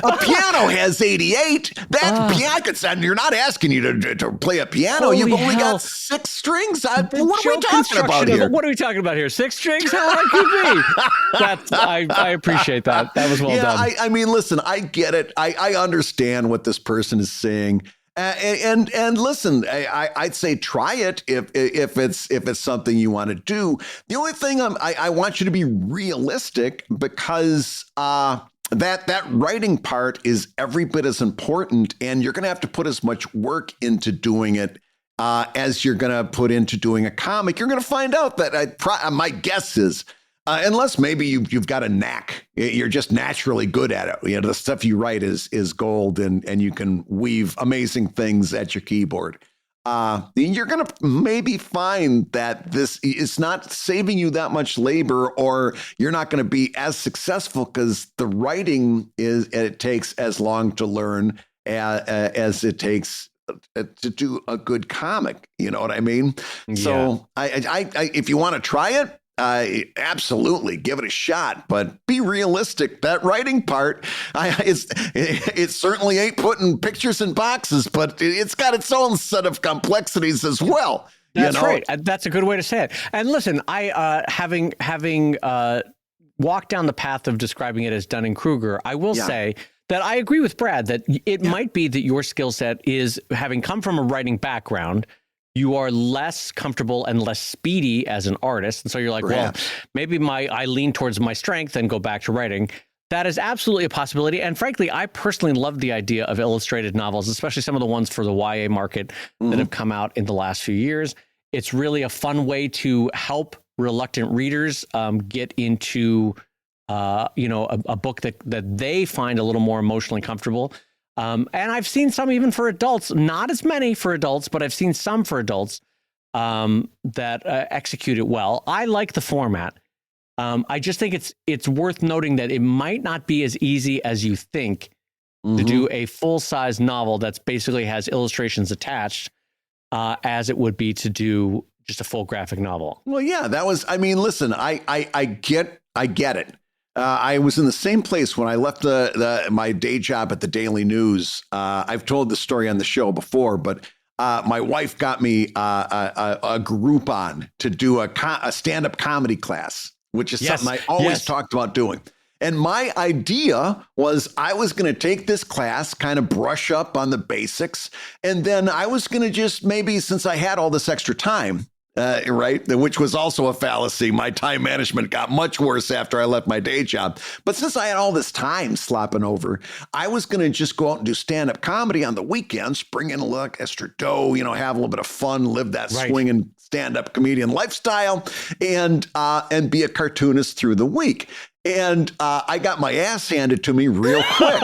A piano has 88. That piano, you're not asking you to play a piano. Holy You've only hell. got 6 strings. What are we talking about here? What are we talking about here? 6 strings? How hard could be? I appreciate that. That was well done. I mean, listen, I get it. I understand what this person is saying. And listen, I'd say try it if it's something you want to do. The only thing I want you to be realistic, because that writing part is every bit as important, and you're going to have to put as much work into doing it as you're going to put into doing a comic. You're going to find out that my guess is, unless maybe you've got a knack, you're just naturally good at it. The stuff you write is gold, and you can weave amazing things at your keyboard. You're going to maybe find that this is not saving you that much labor, or you're not going to be as successful because the writing it takes as long to learn as it takes to do a good comic. You know what I mean? Yeah. So I if you want to try it, absolutely give it a shot, but be realistic. That writing part, it certainly ain't putting pictures in boxes, but it's got its own set of complexities as well. That's right. That's a good way to say it. And listen, I having walked down the path of describing it as Dunning-Kruger, I will say that I agree with Brad that it might be that your skill set is, having come from a writing background, you are less comfortable and less speedy as an artist. And so you're like, well, maybe I lean towards my strength and go back to writing. That is absolutely a possibility. And frankly, I personally love the idea of illustrated novels, especially some of the ones for the YA market that have come out in the last few years. It's really a fun way to help reluctant readers get into a book that they find a little more emotionally comfortable. And I've seen some even for adults, not as many for adults, but I've seen some for adults that execute it well. I like the format. I just think it's worth noting that it might not be as easy as you think to do a full-size novel that's basically has illustrations attached as it would be to do just a full graphic novel. Well, yeah, that was, I mean, listen, I get it. I was in the same place when I left my day job at the Daily News. I've told the story on the show before, but my wife got me a Groupon to do a stand-up comedy class, which is something I always talked about doing. And my idea was I was going to take this class, kind of brush up on the basics, and then I was going to just maybe, since I had all this extra time, which was also a fallacy. My time management got much worse after I left my day job. But since I had all this time slopping over, I was going to just go out and do stand-up comedy on the weekends, bring in a little extra dough, have a little bit of fun, live that swinging stand-up comedian lifestyle, and be a cartoonist through the week. And I got my ass handed to me real quick.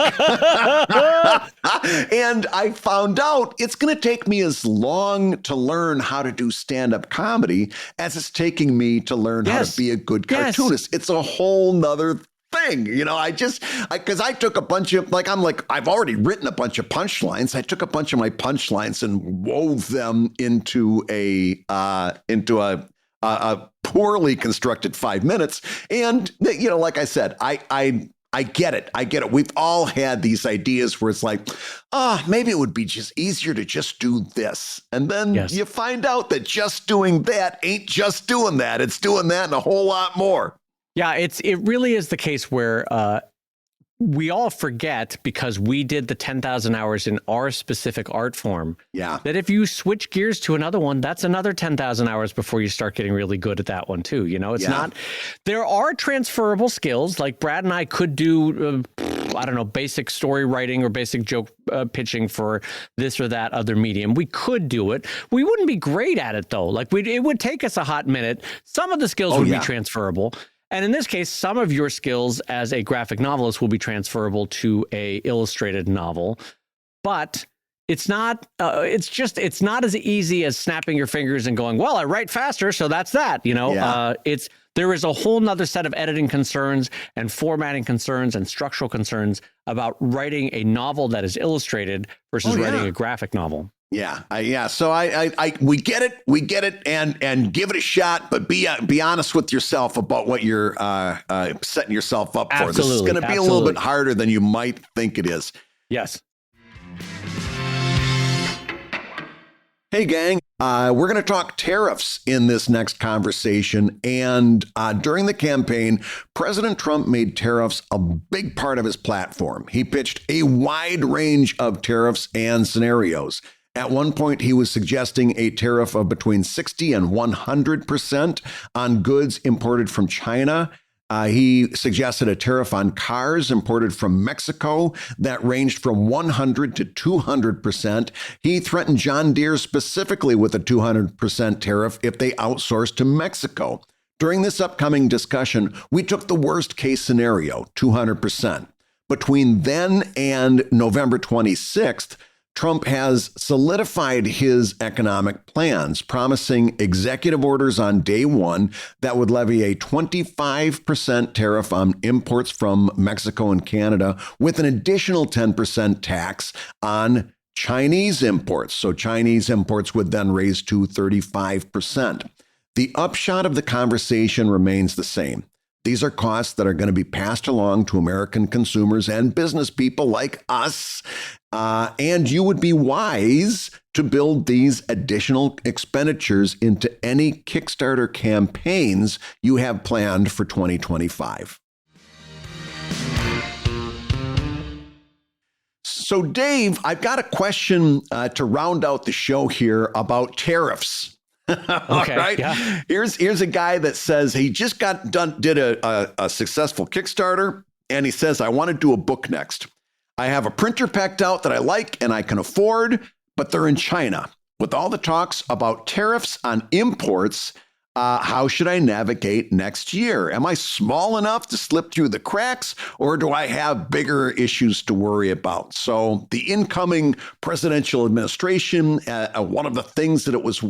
And I found out it's going to take me as long to learn how to do stand-up comedy as it's taking me to learn how to be a good cartoonist. It's a whole nother thing. Because I took a bunch of, I've already written a bunch of punchlines. I took a bunch of my punchlines and wove them into a poorly constructed 5 minutes. And, like I said, I get it. I get it. We've all had these ideas where it's like, maybe it would be just easier to just do this. And then you find out that just doing that ain't just doing that. It's doing that and a whole lot more. Yeah, it really is the case where we all forget, because we did the 10,000 hours in our specific art form, that if you switch gears to another one, that's another 10,000 hours before you start getting really good at that one too. It's not, there are transferable skills. Like Brad and I could do, basic story writing or basic joke pitching for this or that other medium. We could do it. We wouldn't be great at it though. It would take us a hot minute. Some of the skills would be transferable. And in this case, some of your skills as a graphic novelist will be transferable to a illustrated novel, but it's not. It's not as easy as snapping your fingers and going, "Well, I write faster, so that's that." There is a whole nother set of editing concerns and formatting concerns and structural concerns about writing a novel that is illustrated versus writing a graphic novel. So we get it, and give it a shot, but be honest with yourself about what you're setting yourself up for. This is going to be a little bit harder than you might think it is. Yes. Hey, gang, we're going to talk tariffs in this next conversation. And during the campaign, President Trump made tariffs a big part of his platform. He pitched a wide range of tariffs and scenarios. At one point, he was suggesting a tariff of between 60 and 100% on goods imported from China. He suggested a tariff on cars imported from Mexico that ranged from 100 to 200%. He threatened John Deere specifically with a 200% tariff if they outsourced to Mexico. During this upcoming discussion, we took the worst case scenario, 200%. Between then and November 26th, Trump has solidified his economic plans, promising executive orders on day one that would levy a 25% tariff on imports from Mexico and Canada, with an additional 10% tax on Chinese imports. So Chinese imports would then raise to 35%. The upshot of the conversation remains the same. These are costs that are going to be passed along to American consumers and business people like us. And you would be wise to build these additional expenditures into any Kickstarter campaigns you have planned for 2025. So, Dave, I've got a question to round out the show here about tariffs. All Okay, right. yeah. Here's a guy that says he just did a successful Kickstarter, and he says, I want to do a book next. I have a printer packed out that I like and I can afford, but they're in China. With all the talks about tariffs on imports, how should I navigate next year? Am I small enough to slip through the cracks, or do I have bigger issues to worry about? So the incoming presidential administration, one of the things that it was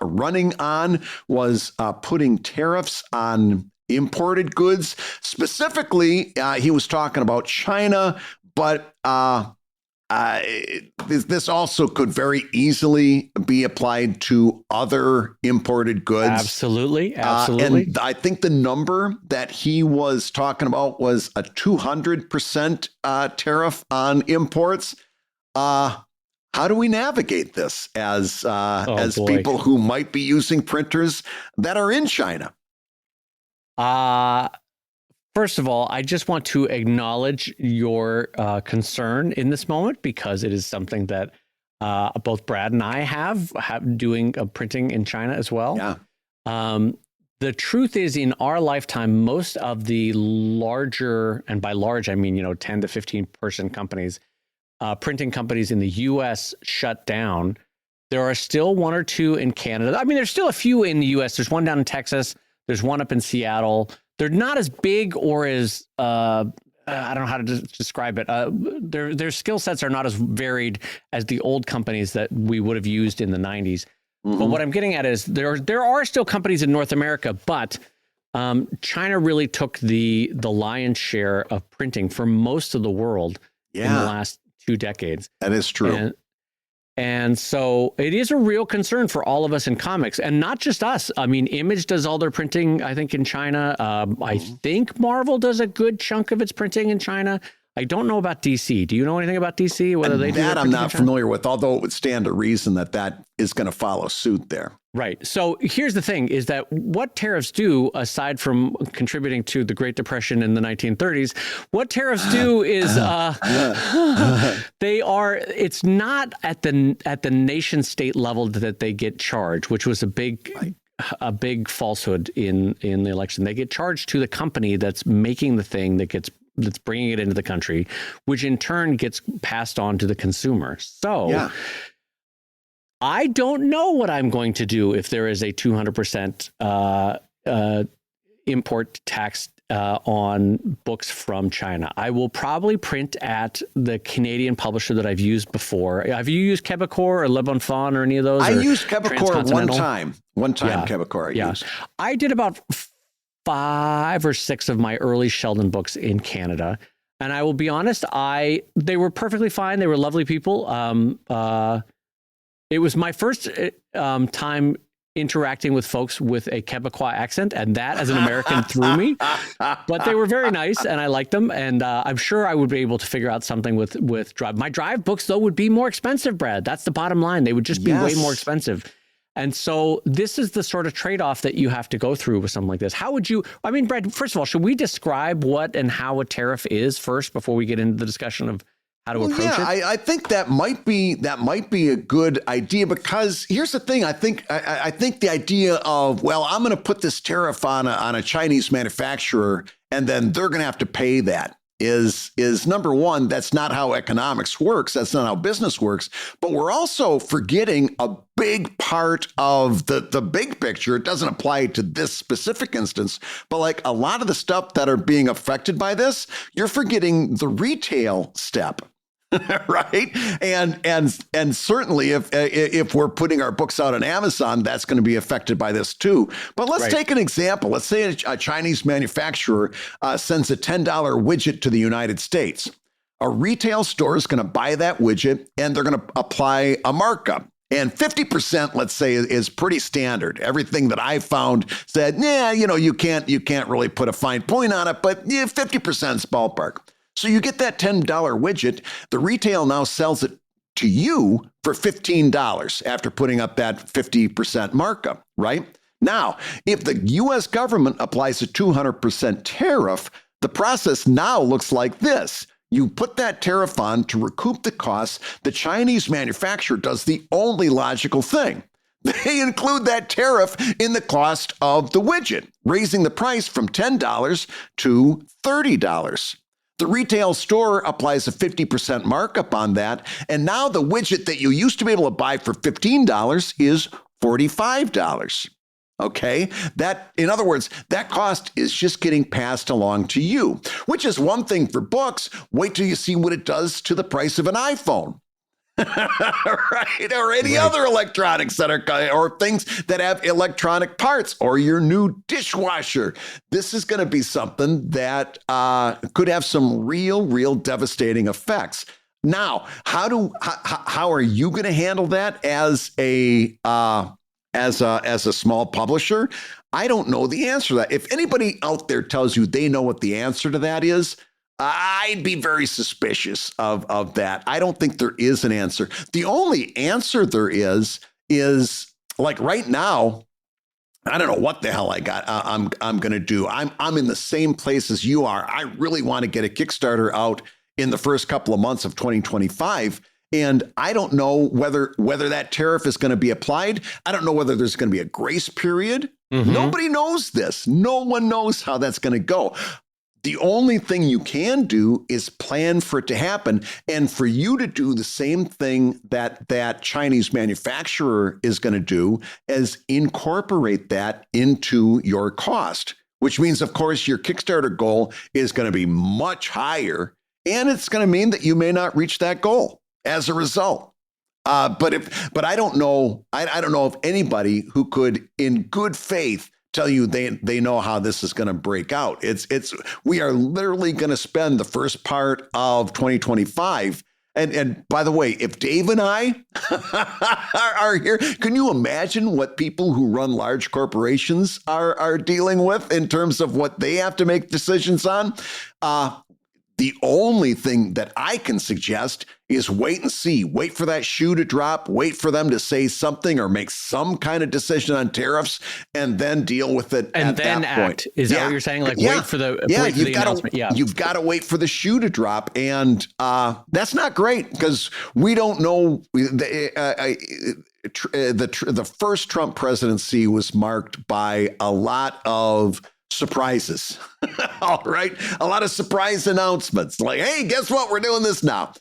running on was putting tariffs on imported goods. Specifically, he was talking about China, but this also could very easily be applied to other imported goods. Absolutely. And I think the number that he was talking about was a 200% tariff on imports. How do we navigate this as people who might be using printers that are in China? First of all, I just want to acknowledge your concern in this moment, because it is something that both Brad and I have doing printing in China as well. Yeah. The truth is, in our lifetime, most of the larger, and by large, I mean, 10 to 15 person companies, printing companies in the US shut down. There are still one or two in Canada. I mean, there's still a few in the US. There's one down in Texas. There's one up in Seattle. They're not as big or as, I don't know how to describe it. Their skill sets are not as varied as the old companies that we would have used in the 90s. Mm-hmm. But what I'm getting at is there are still companies in North America, but China really took the lion's share of printing for most of the world in the last 2 decades. That is true. And so it is a real concern for all of us in comics, and not just us. I mean, Image does all their printing, I think, in China. I think Marvel does a good chunk of its printing in China. I don't know about DC. Do you know anything about DC? Whether they do that, I'm not familiar with, although it would stand to reason that is going to follow suit there. Right. So here's the thing, is that what tariffs do, aside from contributing to the Great Depression in the 1930s, what tariffs do is it's not at the nation state level that they get charged, which was a big falsehood in the election. They get charged to the company that's making the thing that's bringing it into the country, which in turn gets passed on to the consumer. So I don't know what I'm going to do if there is a 200% import tax on books from China. I will probably print at the Canadian publisher that I've used before. Have you used Quebecor or Le Bon Fon or any of those? I used Quebecor one time. Quebecor I used. I did about 5 or 6 of my early Sheldon books in Canada. And I will be honest, they were perfectly fine. They were lovely people. It was my first time interacting with folks with a Quebecois accent, and that as an American threw me. But they were very nice, and I liked them. And I'm sure I would be able to figure out something with Drive. My Drive books, though, would be more expensive, Brad. That's the bottom line. They would just be way more expensive. And so this is the sort of trade-off that you have to go through with something like this. How would you, I mean, Brad, first of all, should we describe what and how a tariff is first before we get into the discussion of how to approach it? I think that might be a good idea, because here's the thing. I think the idea of, I'm going to put this tariff on a Chinese manufacturer and then they're going to have to pay that is number one. That's not how economics works. That's not how business works. But we're also forgetting a big part of the big picture. It doesn't apply to this specific instance, but like a lot of the stuff that are being affected by this, you're forgetting the retail step. Right. And certainly if we're putting our books out on Amazon, that's going to be affected by this too. But let's take an example. Let's say a Chinese manufacturer sends a $10 widget to the United States. a retail store is going to buy that widget and they're going to apply a markup. And 50%, let's say, is pretty standard. Everything that I found said, you can't really put a fine point on it, but 50% is ballpark. So you get that $10 widget. The retail now sells it to you for $15 after putting up that 50% markup, right? Now, if the U.S. government applies a 200% tariff, the process now looks like this. You put that tariff on to recoup the costs. The Chinese manufacturer does the only logical thing. They include that tariff in the cost of the widget, raising the price from $10 to $30. The retail store applies a 50% markup on that, and now the widget that you used to be able to buy for $15 is $45. Okay, in other words, that cost is just getting passed along to you, which is one thing for books. Wait till you see what it does to the price of an iPhone. Right, or any other electronics or things that have electronic parts, or your new dishwasher. This is going to be something that could have some real devastating effects. Now, how are you going to handle that as a small publisher? I don't know the answer to that. If anybody out there tells you they know what the answer to that is, I'd be very suspicious of that. I don't think there is an answer. The only answer there is like right now, I don't know what the hell I'm going to do. I'm in the same place as you are. I really want to get a Kickstarter out in the first couple of months of 2025. And I don't know whether that tariff is going to be applied. I don't know whether there's going to be a grace period. Mm-hmm. Nobody knows this. No one knows how that's going to go. The only thing you can do is plan for it to happen, and for you to do the same thing that Chinese manufacturer is going to do, is incorporate that into your cost, which means, of course, your Kickstarter goal is going to be much higher, and it's going to mean that you may not reach that goal as a result. But I don't know. I don't know of anybody who could, in good faith, tell you they know how this is going to break out. We are literally going to spend the first part of 2025. And by the way, if Dave and I are here, can you imagine what people who run large corporations are dealing with in terms of what they have to make decisions on? The only thing that I can suggest is wait and see. Wait for that shoe to drop. Wait for them to say something or make some kind of decision on tariffs, and then deal with it and at then that act. point. Is that what you're saying? Like wait for the announcement. You've got to wait for the shoe to drop, and that's not great because we don't know. The first Trump presidency was marked by a lot of surprises. All right. A lot of surprise announcements like, hey, guess what? We're doing this now.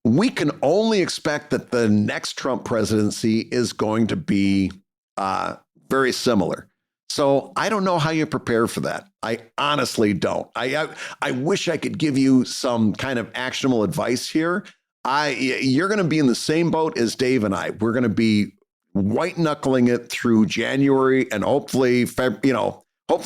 We can only expect that the next Trump presidency is going to be very similar. So I don't know how you prepare for that. I honestly don't. I wish I could give you some kind of actionable advice here. You're going to be in the same boat as Dave and I. We're going to be white knuckling it through January, and hopefully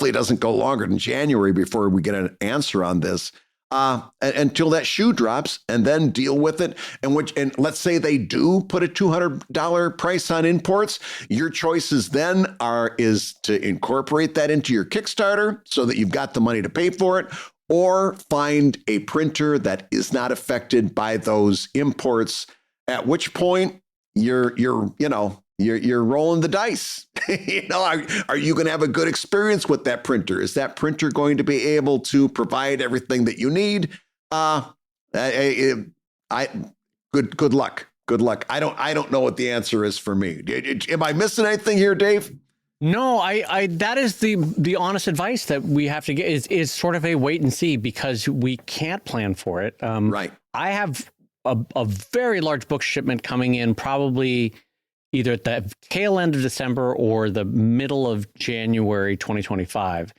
it doesn't go longer than January before we get an answer on this, until that shoe drops, and then deal with it. And let's say they do put a $200 price on imports. Your choices then is to incorporate that into your Kickstarter so that you've got the money to pay for it, or find a printer that is not affected by those imports. At which point you're rolling the dice. Are you going to have a good experience with that printer? Is that printer going to be able to provide everything that you need? Good luck. Good luck. I don't know what the answer is for me. Am I missing anything here, Dave? No, that is the honest advice that we have to get is sort of a wait and see, because we can't plan for it. Right. I have a very large book shipment coming in probably either at the tail end of December or the middle of January 2025.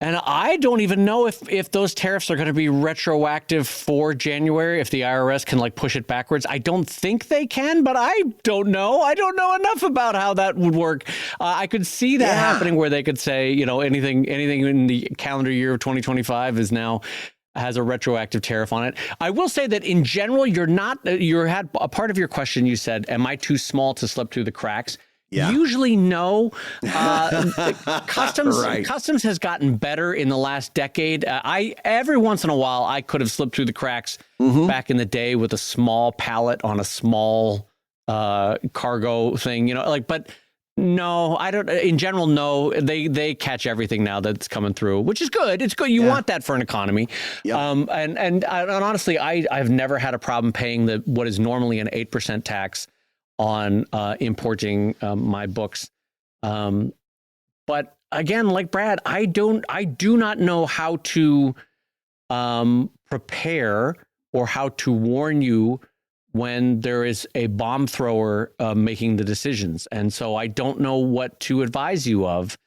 And I don't even know if those tariffs are going to be retroactive for January, if the IRS can push it backwards. I don't think they can, but I don't know. I don't know enough about how that would work. I could see that happening where they could say, anything in the calendar year of 2025 is now has a retroactive tariff on it. I will say that in general, you had a part of your question. You said, am I too small to slip through the cracks? Yeah. Usually no. Customs Right. Customs has gotten better in the last decade. Every once in a while I could have slipped through the cracks back in the day with a small pallet on a small cargo thing, but no, I don't. In general, no. They catch everything now that's coming through, which is good. It's good. You want that for an economy. Yep. And honestly, I've never had a problem paying what is normally an 8% tax on importing my books. But again, like Brad, I do not know how to prepare or how to warn you when there is a bomb thrower making the decisions. And so I don't know what to advise you of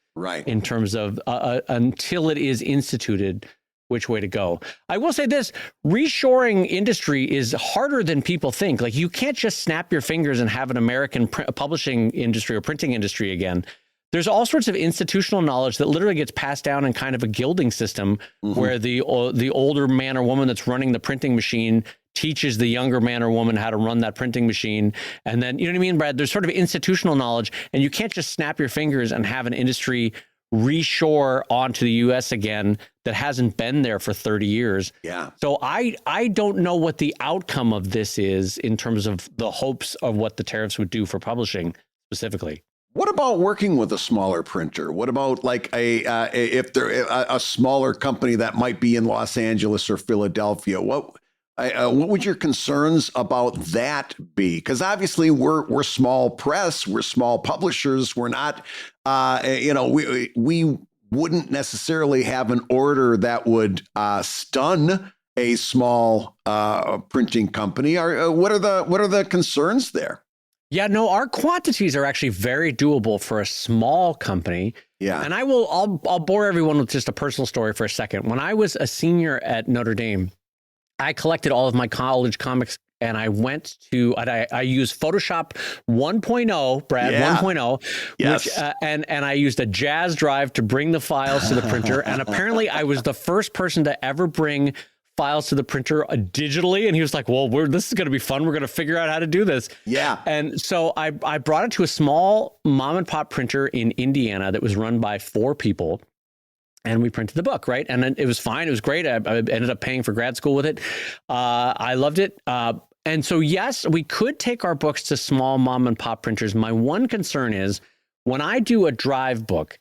in terms of until it is instituted, which way to go. I will say this, reshoring industry is harder than people think. Like, you can't just snap your fingers and have an American publishing industry or printing industry again. There's all sorts of institutional knowledge that literally gets passed down in kind of a gilding system where the older man or woman that's running the printing machine teaches the younger man or woman how to run that printing machine. And then, you know what I mean, Brad? There's sort of institutional knowledge, and you can't just snap your fingers and have an industry reshore onto the U.S. again that hasn't been there for 30 years. Yeah. So I don't know what the outcome of this is in terms of the hopes of what the tariffs would do for publishing specifically. What about working with a smaller printer? What about like if they're a smaller company that might be in Los Angeles or Philadelphia? What would your concerns about that be? Because obviously we're small press, we're small publishers. We're not, we wouldn't necessarily have an order that would stun a small printing company. What are the concerns there? Yeah, no, our quantities are actually very doable for a small company. Yeah. And I'll bore everyone with just a personal story for a second. When I was a senior at Notre Dame, I collected all of my college comics, and I used Photoshop 1.0, Brad, 1.0, yes. which, and I used a Jazz drive to bring the files to the printer. And apparently I was the first person to ever bring files to the printer digitally. And he was like, well, this is going to be fun. We're going to figure out how to do this. Yeah. And so I brought it to a small mom and pop printer in Indiana that was run by 4 people. And we printed the book, right? And it was fine. It was great. I ended up paying for grad school with it. I loved it. And so, yes, we could take our books to small mom and pop printers. My one concern is when I do a drive book,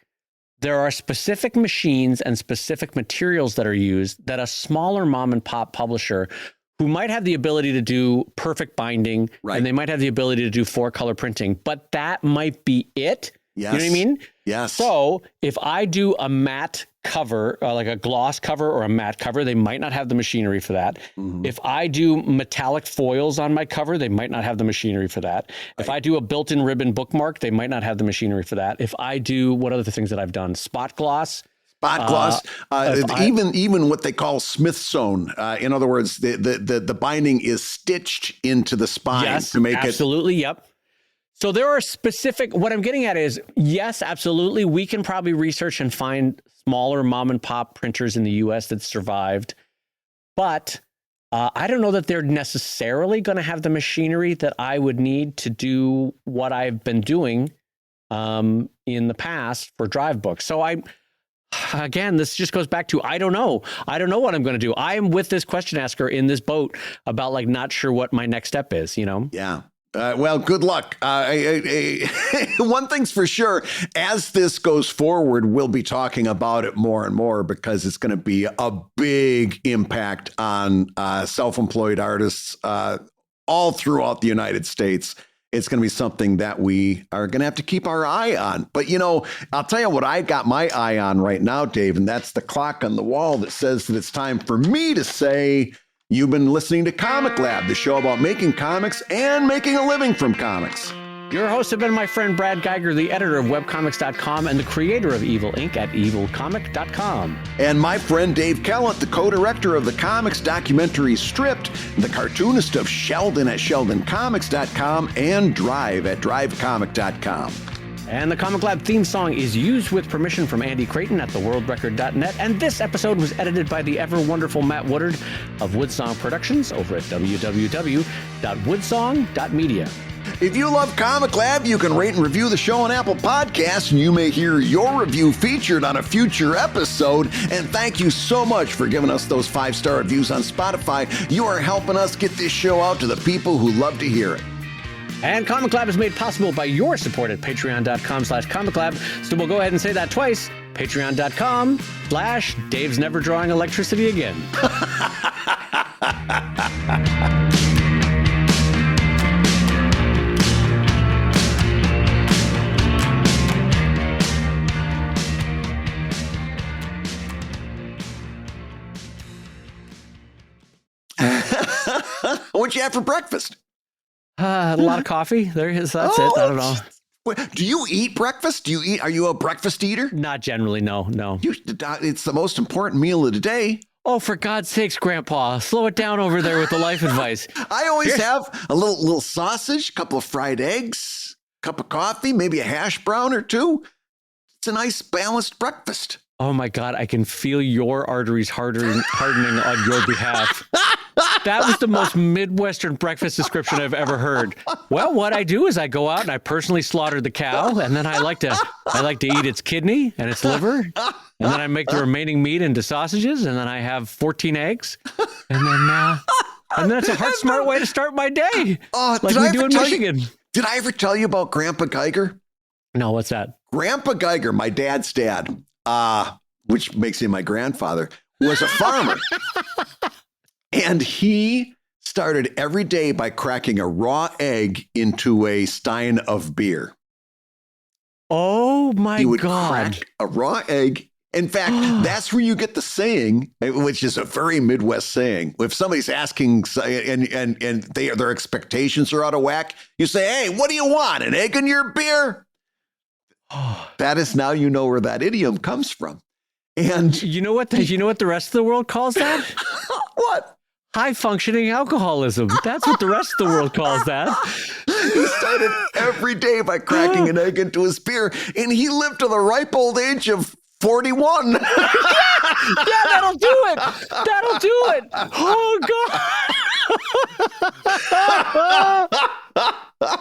there are specific machines and specific materials that are used that a smaller mom and pop publisher who might have the ability to do perfect binding, and they might have the ability to do 4-color printing, but that might be it. Yes. You know what I mean? Yes. So if I do a matte cover, like a gloss cover or a matte cover, they might not have the machinery for that. Mm-hmm. If I do metallic foils on my cover, they might not have the machinery for that. Right. If I do a built-in ribbon bookmark, they might not have the machinery for that. If I do, what other things that I've done? Spot gloss. Even what they call Smith sewn. In other words, the binding is stitched into the spine to make absolutely, yep. So there are specific, what I'm getting at is, yes, absolutely. We can probably research and find smaller mom and pop printers in the US that survived. But I don't know that they're necessarily going to have the machinery that I would need to do what I've been doing in the past for drive books. So again, this just goes back to, I don't know. I don't know what I'm going to do. I am with this question asker in this boat about not sure what my next step is, Yeah. Well, good luck. One thing's for sure, as this goes forward, we'll be talking about it more and more because it's going to be a big impact on self-employed artists all throughout the United States. It's going to be something that we are going to have to keep our eye on. But, I'll tell you what I got my eye on right now, Dave, and that's the clock on the wall that says that it's time for me to say, you've been listening to Comic Lab, the show about making comics and making a living from comics. Your hosts have been my friend Brad Geiger, the editor of webcomics.com and the creator of Evil Inc. at evilcomic.com. And my friend Dave Kellett, the co-director of the comics documentary Stripped, the cartoonist of Sheldon at sheldoncomics.com and Drive at drivecomic.com. And the Comic Lab theme song is used with permission from Andy Creighton at theworldrecord.net. And this episode was edited by the ever wonderful Matt Woodard of Woodsong Productions over at www.woodsong.media. If you love Comic Lab, you can rate and review the show on Apple Podcasts, and you may hear your review featured on a future episode. And thank you so much for giving us those 5-star reviews on Spotify. You are helping us get this show out to the people who love to hear it. And Comic Lab is made possible by your support at patreon.com/Comic Lab. So we'll go ahead and say that twice. Patreon.com/Dave's Never Drawing Electricity Again. What'd you have for breakfast? A lot of coffee. That's it. I don't know. Do you eat breakfast? Are you a breakfast eater? Not generally, no. It's the most important meal of the day. Oh, for God's sakes, Grandpa, slow it down over there with the life advice. I always have a little sausage, a couple of fried eggs, a cup of coffee, maybe a hash brown or two. It's a nice balanced breakfast. Oh my God, I can feel your arteries hardening on your behalf. That was the most Midwestern breakfast description I've ever heard. Well, what I do is I go out and I personally slaughter the cow, and then I like to eat its kidney and its liver, and then I make the remaining meat into sausages, and then I have 14 eggs, and then it's a heart smart way to start my day, like we do in Michigan. Did I ever tell you about Grandpa Geiger? No, what's that? Grandpa Geiger, my dad's dad, which makes him my grandfather, was a farmer. And he started every day by cracking a raw egg into a stein of beer. Oh my God. He would crack a raw egg. In fact, that's where you get the saying, which is a very Midwest saying. If somebody's asking and their expectations are out of whack, you say, "Hey, what do you want? An egg in your beer?" That is now you know where that idiom comes from. And you know what the rest of the world calls that? What? High functioning alcoholism. That's what the rest of the world calls that. He started every day by cracking an egg into his beer, and he lived to the ripe old age of 41. Yeah, that'll do it. That'll do it. Oh, God.